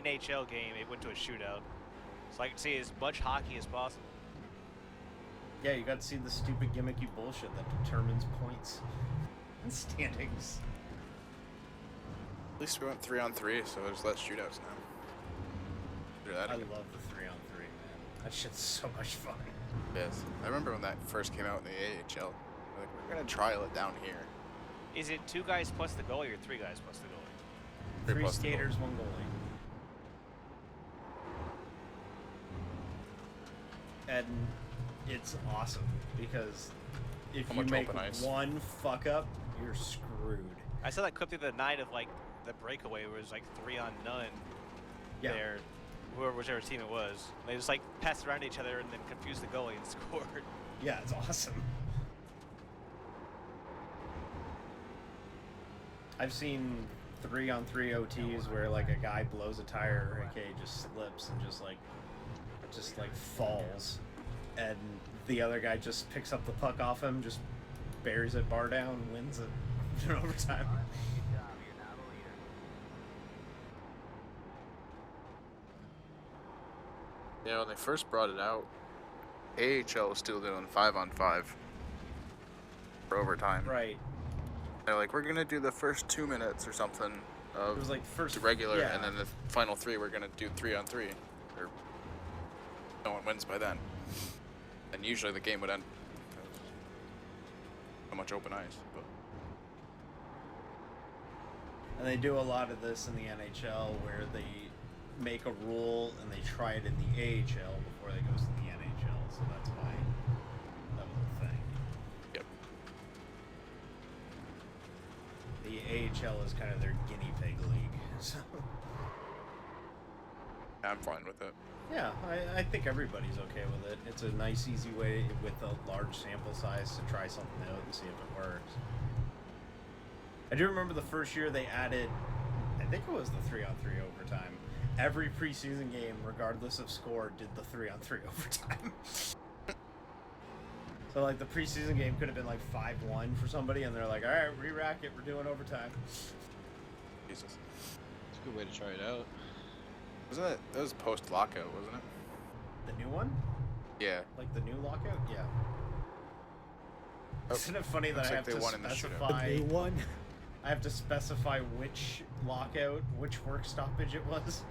NHL game, it went to a shootout. So I can see as much hockey as possible. Yeah, you got to see the stupid gimmicky bullshit that determines points and standings. At least we went 3-on-3, so there's less shootouts now. Do that I again. love the 3-on-3, man. That shit's so much fun. Yes. I remember when that first came out in the AHL. Like, we're gonna trial it down here. Is it 2 guys plus the goalie or 3 guys plus the goalie? 3 plus the goal. skaters, 1 goalie. And it's awesome because if How you much make open ice? one fuck up, you're screwed. I saw that clip the other night of like the breakaway where it was like 3 on none. Yeah. There, whichever team it was, they just like passed around each other and then confused the goalie and scored. Yeah, it's awesome. I've seen 3-on-3 OTs where like a guy blows a tire, aka just slips and just like falls, and the other guy just picks up the puck off him, just buries it bar down, wins it in overtime. good job. You're now the leader. Yeah, when they first brought it out, AHL was still doing 5-on-5 for overtime. Right. They're like, we're gonna do the first 2 minutes or something It of was like first regular, yeah. and then the final 3 we're gonna do 3-on-3, or no one wins by then. And usually the game would end. So much open ice, but And they do a lot of this in the NHL where they make a rule and they try it in the AHL before they goes to the NHL, so that's why that was a thing. yep. The AHL is kind of their guinea pig league. So I'm fine with it. yeah, I think everybody's okay with it. It's a nice, easy way with a large sample size to try something out and see if it works. I do remember the first year they added, I think it was the 3-on-3 overtime. Every preseason game, regardless of score, did the 3-on-3 overtime. So like the preseason game could have been like 5-1 for somebody, and they're like, all right, re-rack it, we're doing overtime. Jesus. It's a good way to try it out. Wasn't it? That was post lockout, wasn't it? The new one? Yeah. Like the new lockout? Yeah. Oh, Isn't it funny that looks I like have they to won in the shootout. specify The new one. I have to specify which lockout, which work stoppage it was?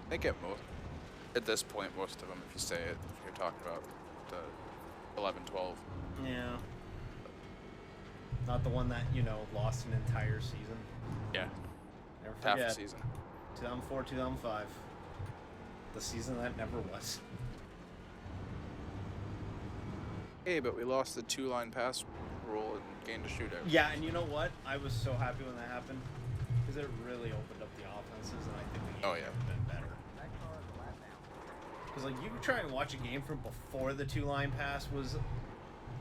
I think at this point, most of them, if you say it, if you're talking about the 11-12. Yeah. Not the one that, lost an entire season. Yeah. Never Half forget. a season. 2004, 2005. The season that never was. Hey, but we lost the 2-line pass rule and gained a shootout. Yeah, and you know what? I was so happy when that happened. Because it really opened up the offenses, and I think the game would have been better. Because, like, you can try and watch a game from before the 2-line pass was,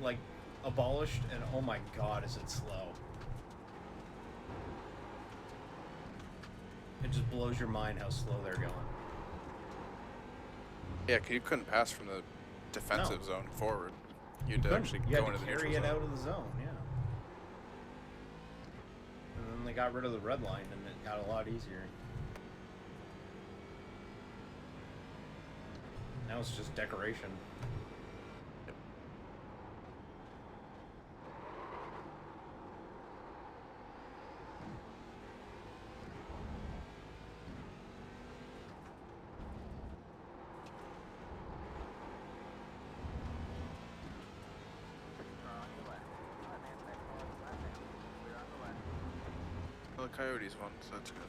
like, abolished, and oh my god, is it slow. It just blows your mind how slow they're going. Yeah, 'cause you couldn't pass from the defensive zone forward. You'd actually You go had into to the carry neutral it zone. out of the zone, yeah. And then they got rid of the red line, and it got a lot easier. Now it's just decoration. Well, the Coyotes won, so that's good.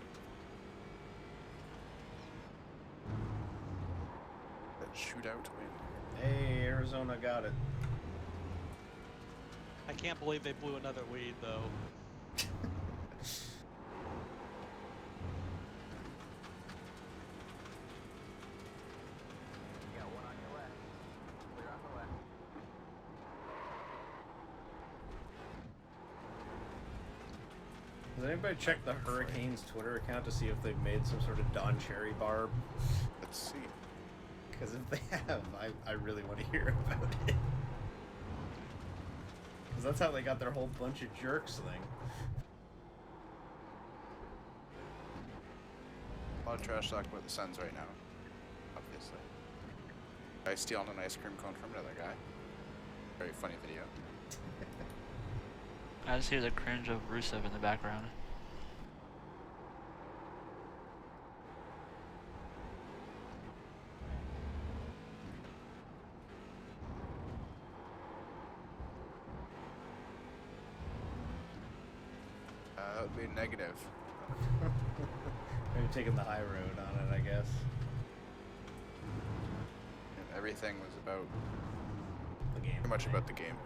That shootout win. Hey, Arizona got it. I can't believe they blew another lead, though. Has anybody checked the Hurricanes Twitter account to see if they've made some sort of Don Cherry barb? Let's see. Because if they have, I really want to hear about it. Because that's how they got their whole bunch of jerks thing. A lot of trash talk about the Suns right now, obviously. Guy stealing an ice cream cone from another guy. Very funny video. I just hear the cringe of Rusev in the background. That would be negative. Maybe taking the high road on it, I guess. And everything was about The game. pretty much about the game.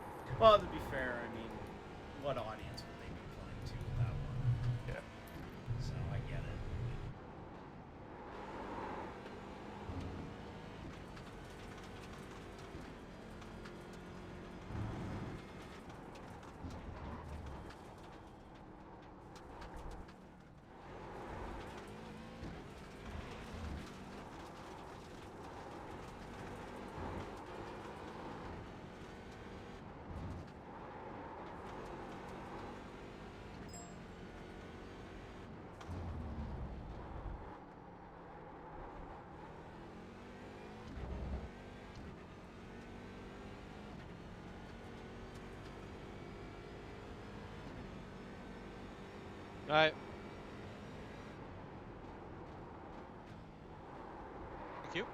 Well, to be fair, I mean, what audience would they be playing to with that one? Yeah. So I get it. All right. Thank you.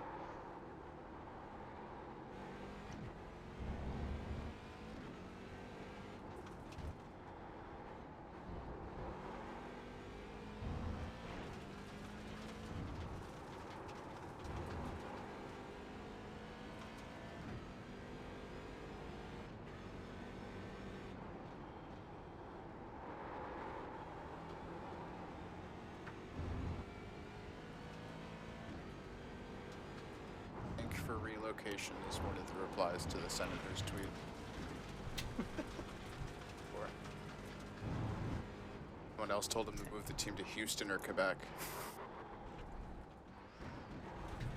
Thank for relocation is one of the replies to the senator's tweet. Someone else told him to move the team to Houston or Quebec.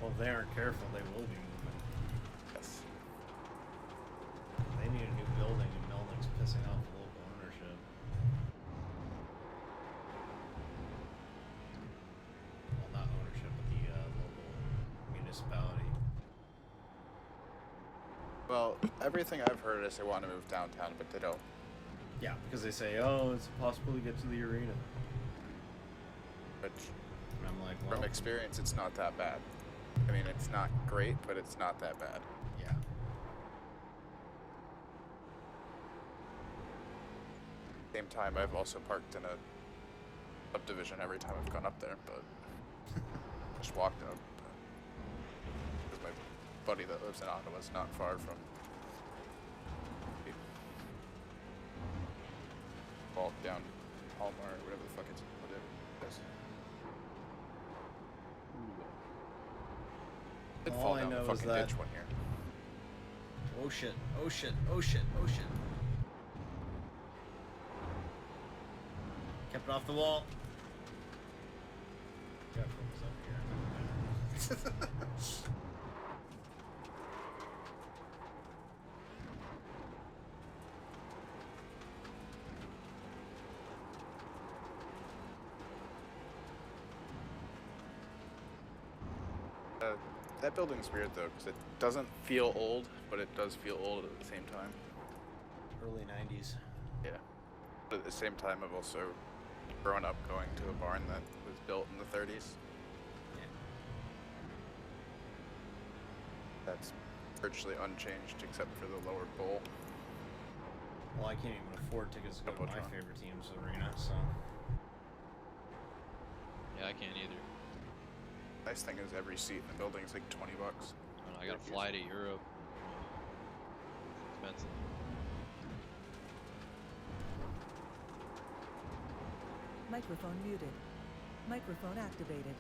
Well, if they aren't careful, they will be moving. Yes. They need a new building, and Melnick's pissing off local ownership. Well, not ownership, but the local municipality. Well, everything I've heard is they want to move downtown, but they don't. Yeah, because they say, oh, it's impossible to get to the arena. Which, And I'm like, well, from experience, it's not that bad. I mean, it's not great, but it's not that bad. yeah. Same time, I've also parked in a subdivision every time I've gone up there, but just walked up. Because my buddy that lives in Ottawa is not far from. Walk down Hallmark, whatever the fuck it's. Whatever it is. Did All fall I down the know is fucking that- ditch one year. Oh shit, oh shit, oh shit, oh shit. Kept it off the wall. Gotta focus up here. That building's weird though, because it doesn't feel old, but it does feel old at the same time. Early 90s. Yeah. But at the same time, I've also grown up going to a barn that was built in the 30s. Yeah. That's virtually unchanged except for the lower bowl. Well, I can't even afford tickets to go to my Jumbotron. favorite team's arena, so. Yeah, I can't either. Nice thing is every seat in the building is like $20. I don't know, I gotta fly to Europe. It's expensive. Microphone muted. Microphone activated.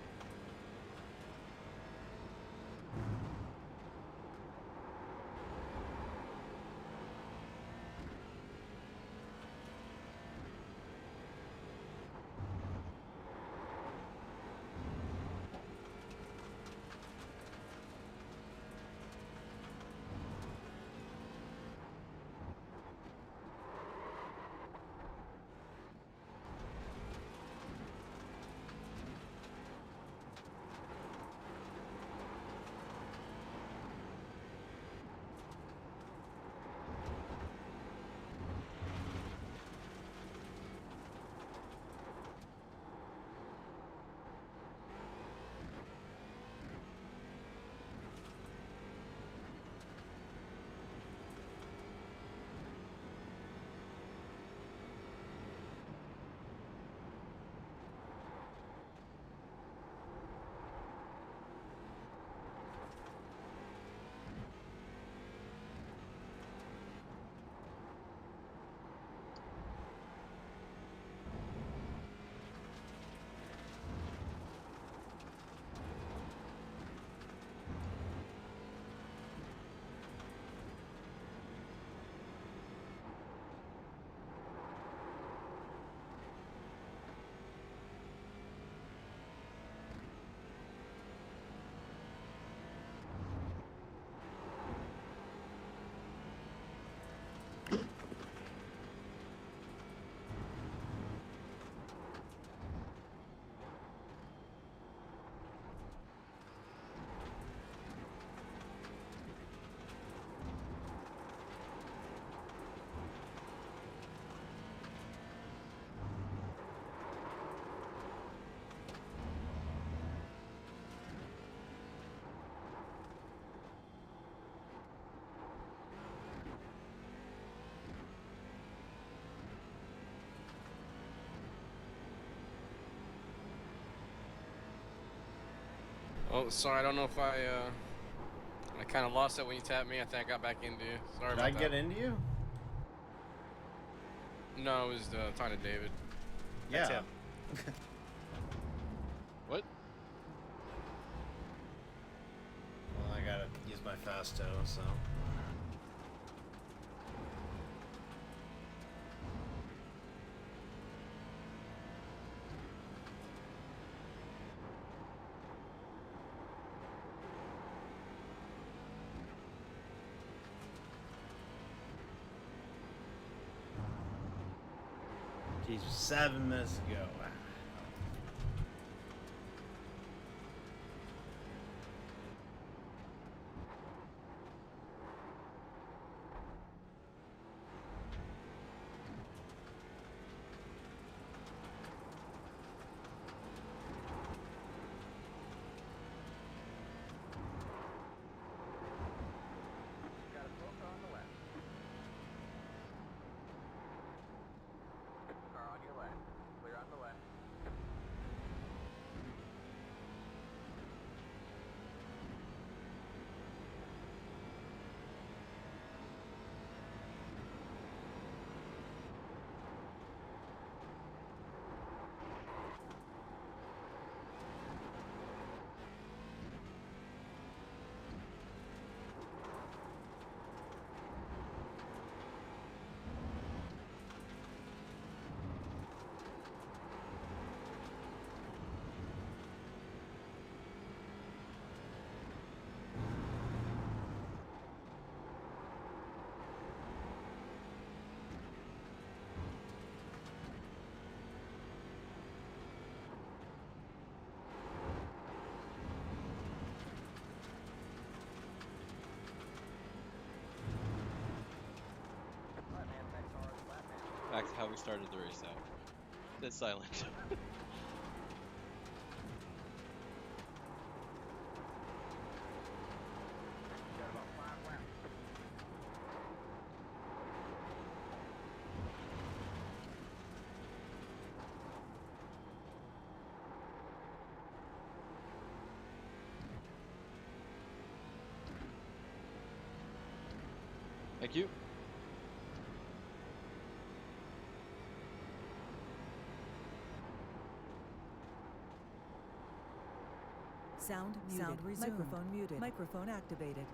Oh, sorry. I don't know if I kind of lost it when you tapped me. I think I got back into you. Sorry Did about I that. get into you? No, it was talking to David. Yeah. him. What? Well, I gotta use my fast toe, so. Jeez, 7 minutes ago. Got a smoker on the left. Car on your left. Clear on the left. Left man, next car is left man. Back to how we started the race out. Dead silent. Got about 5 laps. Thank you. Sound muted. Sound resumed. Microphone muted. Microphone activated.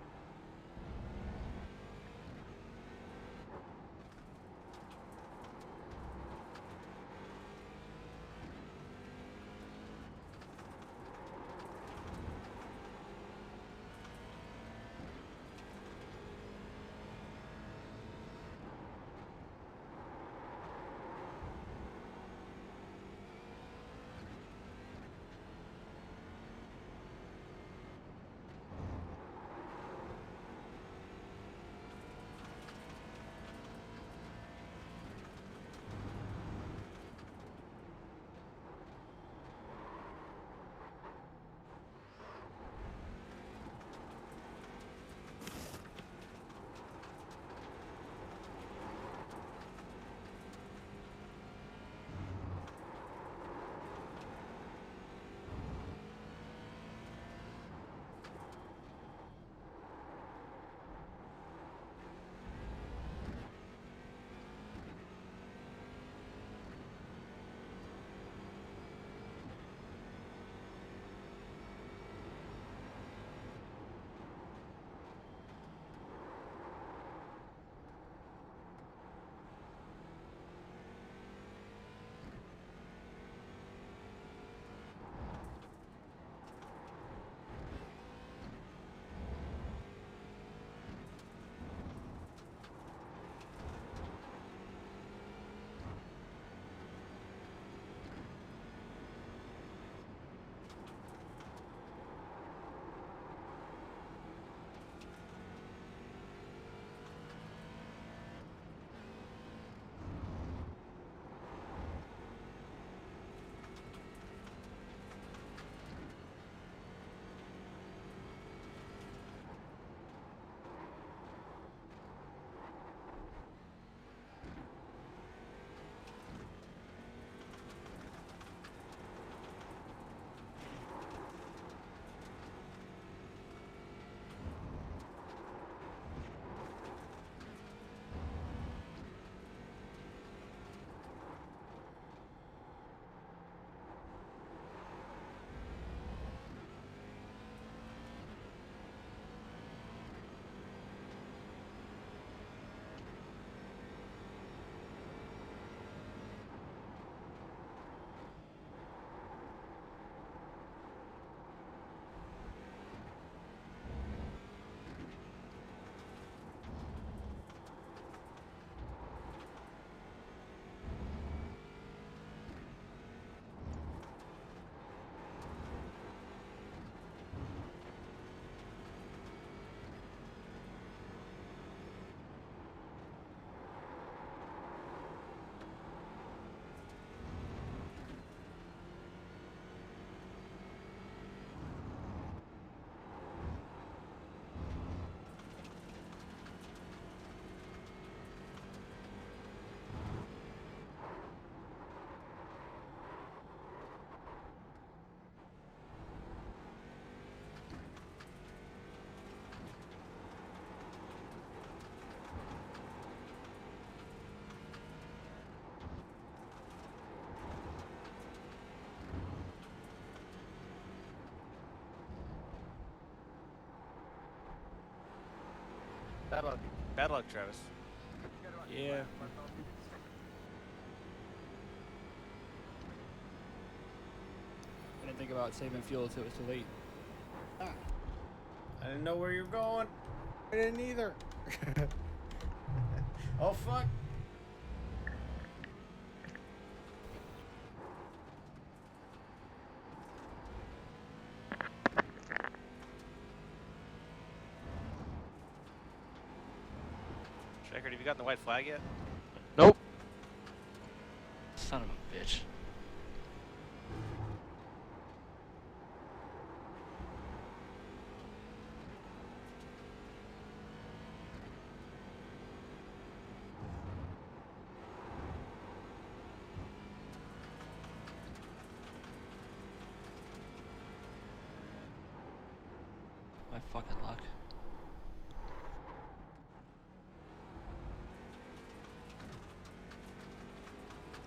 Bad luck. Bad luck, Travis. Yeah. I didn't think about saving fuel until it was too late. I didn't know where you're going. I didn't either. Oh fuck. Checker, have you gotten the white flag yet? Nope. Son of a bitch. My fucking luck.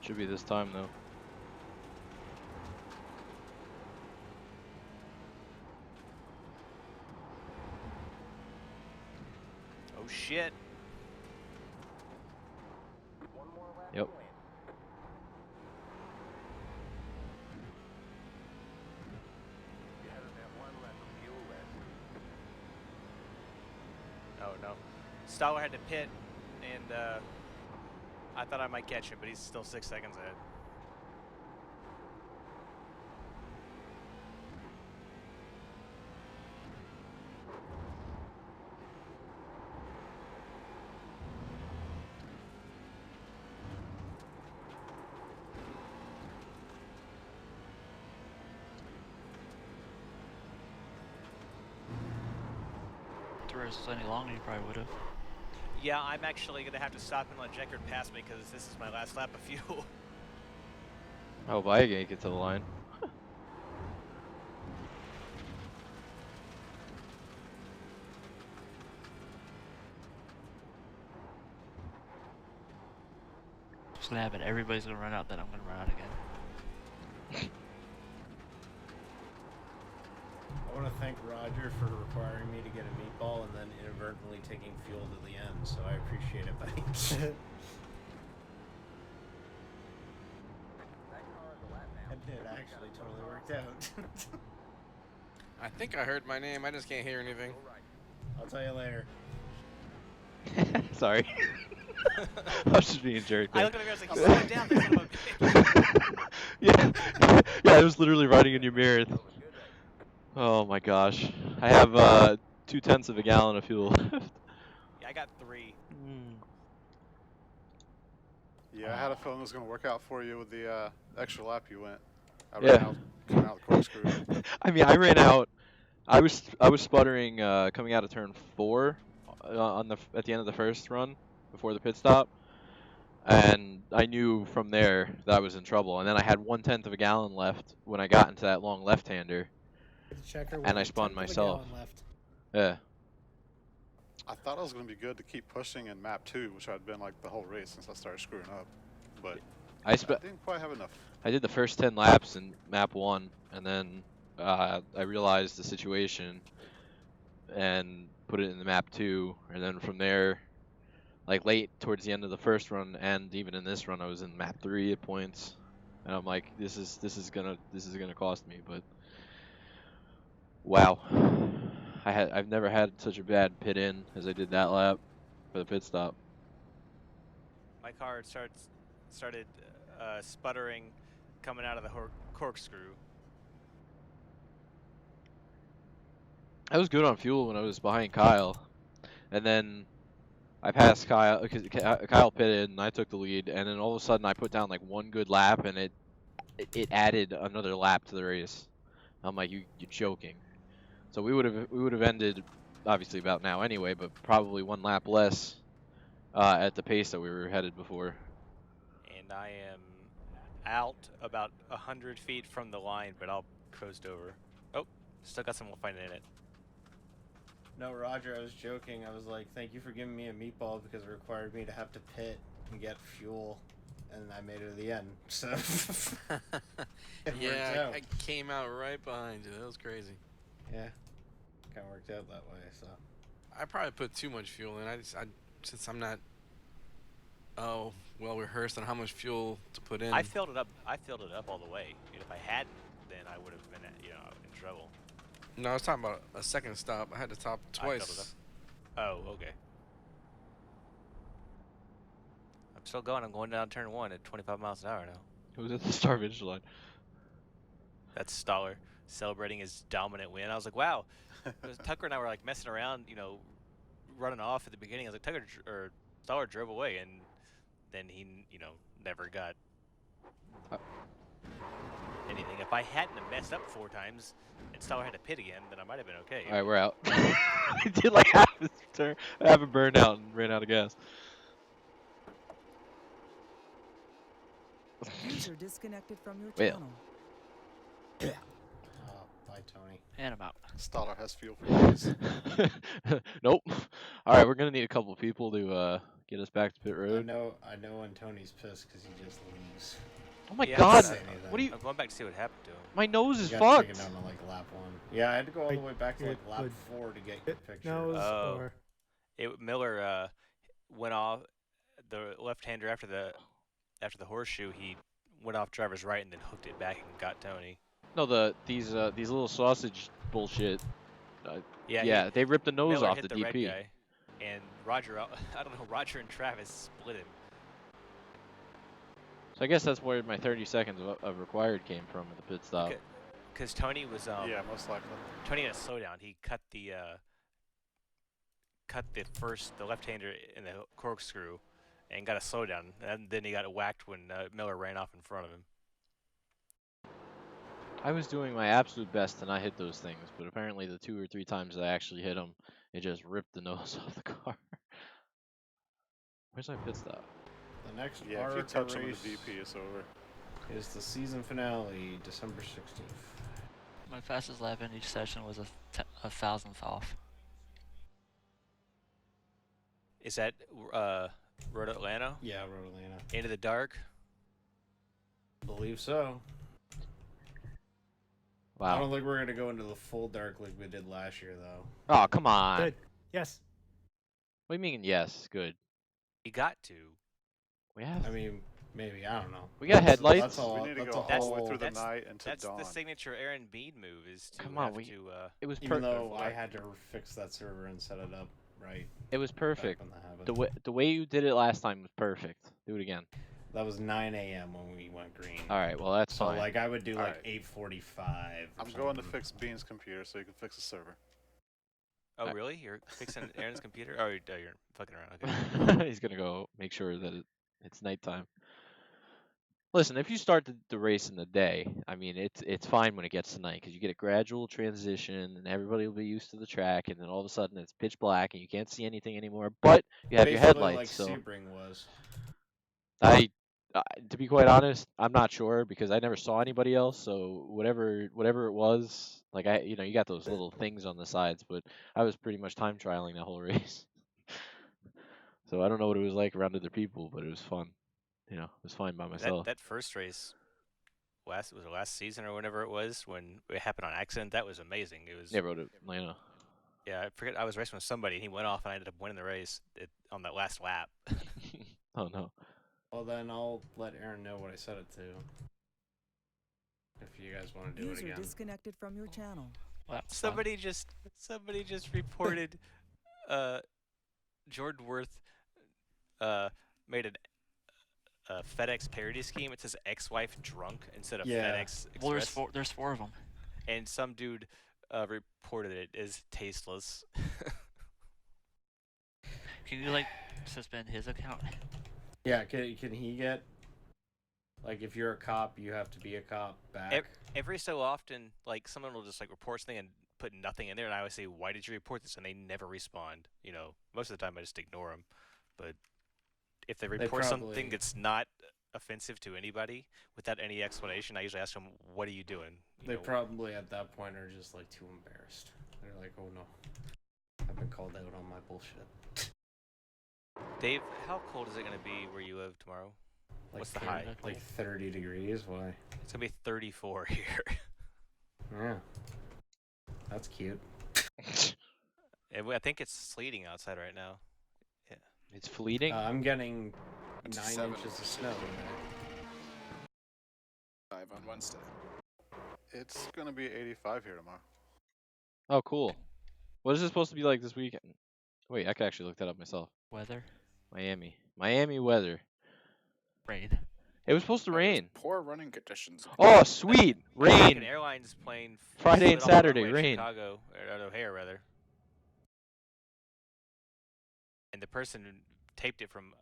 Should be this time though. Oh shit. Yep. Oh no. Stoller had to pit, and I thought I might catch him, but he's still 6 seconds ahead. If the race was any longer, you probably would have. Yeah, I'm actually going to have to stop and let Jeckard pass me because this is my last lap of fuel. I hope I can get to the line. What's gonna happen? Everybody's gonna run out, then I'm gonna run out again. I want to thank Roger for requiring me to get a meatball and then inadvertently taking fuel to the end, so I appreciate it, buddy. It actually totally worked out. I think I heard my name. I just can't hear anything. I'll tell you later. Sorry. I was just being a jerk. I looked at him and I was like, slow down, this son of a bitch. Yeah, I was literally writing in your mirror. Oh my gosh. I have 2/10 of a gallon of fuel. Yeah, I got 3. Yeah, I had a feeling it was going to work out for you with the extra lap you went. I Yeah. ran out, coming out the corkscrew. I mean, I ran out. I was sputtering coming out of turn 4 at the end of the first run before the pit stop, and I knew from there that I was in trouble. And then I had 1/10 of a gallon left when I got into that long left-hander, and I spun myself. Yeah. I thought I was going to be good to keep pushing in map 2, which I'd been like the whole race since I started screwing up. But I didn't quite have enough. I did the first 10 laps in map 1, and then I realized the situation and put it in the map 2, and then from there, like late towards the end of the first run and even in this run, I was in map 3 at points, and I'm like, this is gonna cost me. But wow, I've never had such a bad pit in as I did that lap for the pit stop. My car started sputtering coming out of the corkscrew. I was good on fuel when I was behind Kyle, and then I passed Kyle because Kyle pitted and I took the lead, and then all of a sudden I put down like one good lap, and it added another lap to the race. I'm like, you're joking. So we would have ended obviously about now anyway, but probably one lap less at the pace that we were headed before. And I am out about 100 feet from the line, but I'll coast over. Oh, still got some fighting in it. No, Roger, I was joking. I was like, thank you for giving me a meatball because it required me to have to pit and get fuel, and I made it to the end. So yeah, I came out right behind you. That was crazy. Yeah, kind of worked out that way. So I probably put too much fuel in. Since I'm not well rehearsed on how much fuel to put in. I filled it up. I filled it up all the way. And if I hadn't, then I would have been, in trouble. No, I was talking about a second stop. I had to top I filled it twice. up. Oh, okay. I'm still going. I'm going down turn 1 at 25 miles an hour now. Who's at the start finish line? That's Stoller celebrating his dominant win. I was like, wow. Tucker and I were like messing around, running off at the beginning. I was like, Stoller drove away, and then he, never got anything. If I hadn't have messed up 4 times and Stoller had to pit again, then I might have been okay. All right, we're out. I did like half his turn, half a burnout, and ran out of gas. User disconnected from your Well. channel. Oh, bye, Tony. And I'm out. Stoller has fuel for days. Nope. All right, we're gonna need a couple people to get us back to pit I road. know when Tony's pissed because he just leaves. Oh my Yeah, God! Say anything. What do you? I'm going back to see what happened to him. My nose is You got taken fucked. down to like lap 1. Yeah, I had to go all the way back to like It lap would- 4 to get your picture. Nose Oh. or Miller went off the left-hander after the horseshoe. He went off driver's right and then hooked it back and got Tony. No, these little sausage bullshit. Yeah, Yeah, they ripped the nose Miller off hit the the red DP. guy, and Roger, I don't know, Roger and Travis split him. So I guess that's where my 30 seconds of required came from at the pit stop. Because Tony was Yeah, most likely. Tony had a slowdown. He cut the left-hander in the corkscrew, and got a slowdown. And then he got whacked when Miller ran off in front of him. I was doing my absolute best to not hit those things, but apparently the 2 or 3 times I actually hit them, it just ripped the nose off the car. Where's my pit stop? The next Yeah, if you ARRCA touch him race with the DP, it's over. is the season finale, December 16th. My fastest lap in each session was a thousandth off. Is that Road Atlanta? Yeah, Road Atlanta. Into the dark? Believe so. I Wow. don't think we're gonna go into the full dark like we did last year, though. Oh, come on. good. Yes. What do you mean, yes? Good. You got to. We have. I mean, maybe, I don't know. We got headlights. That's all. We need to that's go a all the way whole- through the That's- night into That's dawn. the signature Aaron Bead move, is to Come on, have we- to... It was Even perfect. though I had to fix that server and set it up right. It was back perfect. when that happened. The way you did it last time was perfect. Do it again. That was 9 a.m. when we went green. All right. Well, that's So fine. like I would do like Alright. 8:45. I'm going to fix Bean's computer so you can fix the server. Oh, really? You're fixing Aaron's computer? Oh, you're fucking around. Okay. He's gonna go make sure that it's nighttime. Listen, if you start the race in the day, I mean, it's fine when it gets to night because you get a gradual transition and everybody will be used to the track, and then all of a sudden it's pitch black and you can't see anything anymore. But you have your headlights. Like So Sebring was. to be quite honest, I'm not sure because I never saw anybody else. So whatever it was, like you got those little things on the sides, but I was pretty much time trialing that whole race. So I don't know what it was like around other people, but it was fun. It was fine by myself. That first race, was it last season or whenever it was, when it happened on accident? That was amazing. It was. Yeah, Road Atlanta. Yeah, I forget. I was racing with somebody, and he went off, and I ended up winning the race on that last lap. Oh no. Well, then I'll let Aaron know what I set it to. If you guys want to do it User again. disconnected from your channel. Well, somebody just reported Jordan Worth made a FedEx parody scheme. It says ex-wife drunk instead of Yeah. FedEx Well, Express. there's 4 of them. And some dude reported it as tasteless. Can you like suspend his account? Yeah, can he get, like, if you're a cop, you have to be a cop back? Every so often, like, someone will just like report something and put nothing in there, and I always say, "Why did you report this?" And they never respond. Most of the time I just ignore them. But if they report something that's not offensive to anybody without any explanation, I usually ask them, "What are you doing?" They probably at that point are just like too embarrassed. They're like, "Oh no, I've been called out on my bullshit." Dave, how cold is it going to be where you live tomorrow? Like What's the 30 high? Like 30 degrees. Why? It's going to be 34 here. Yeah, that's cute. I think it's sleeting outside right now. Yeah. It's fleeting. I'm getting 9 7. inches of snow. 5 on Wednesday. It's gonna be 85 here tomorrow. Oh, cool. What is it supposed to be like this weekend? Wait, I could actually look that up myself. Weather. Miami weather. Rain. It was supposed to rain. Poor running conditions. Oh, sweet American rain. Airlines plane Friday and slid off the Saturday, runway at rain. Chicago, or at O'Hare rather. And the person who taped it from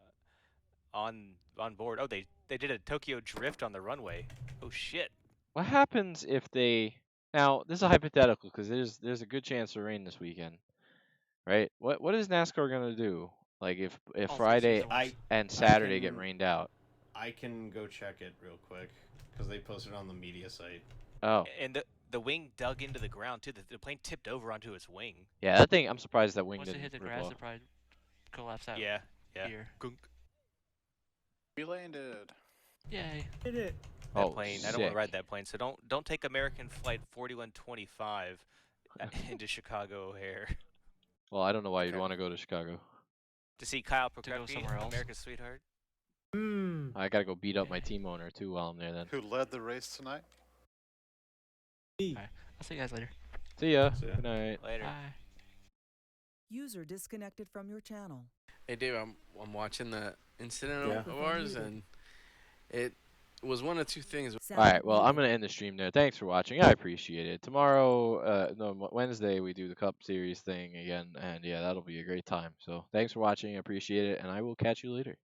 on board. Oh, they did a Tokyo drift on the runway. Oh shit. What happens if they? Now, this is a hypothetical because there's a good chance of rain this weekend, right? What is NASCAR gonna do? Like if Friday and Saturday get rained out? I can go check it real quick because they posted it on the media site. Oh. And the wing dug into the ground too. The plane tipped over onto its wing. Yeah, that thing. I'm surprised that wing Once it didn't hit the rip grass, off. it probably collapsed out. Yeah. Here. Gunk. We landed. Yay. Did it. That Oh, plane. I don't want sick. to ride that plane. So don't take American flight 4125 into Chicago O'Hare Well, I don't know why you'd want to go to Chicago. to see Kyle go Procoppi, somewhere else. America's sweetheart. I gotta go beat up my team owner too while I'm there. Then. Who led the race tonight? Alright. I'll see you guys later. See ya. See ya. Good night. Later. Bye. User disconnected from your channel. Hey Dave, I'm watching the incident Yeah. of ours, and it was one of two things. Sound All right. Well, I'm muted. gonna end the stream there. Thanks for watching. I appreciate it. Tomorrow, no, Wednesday we do the Cup Series thing again, and yeah, that'll be a great time. So thanks for watching. I appreciate it, and I will catch you later.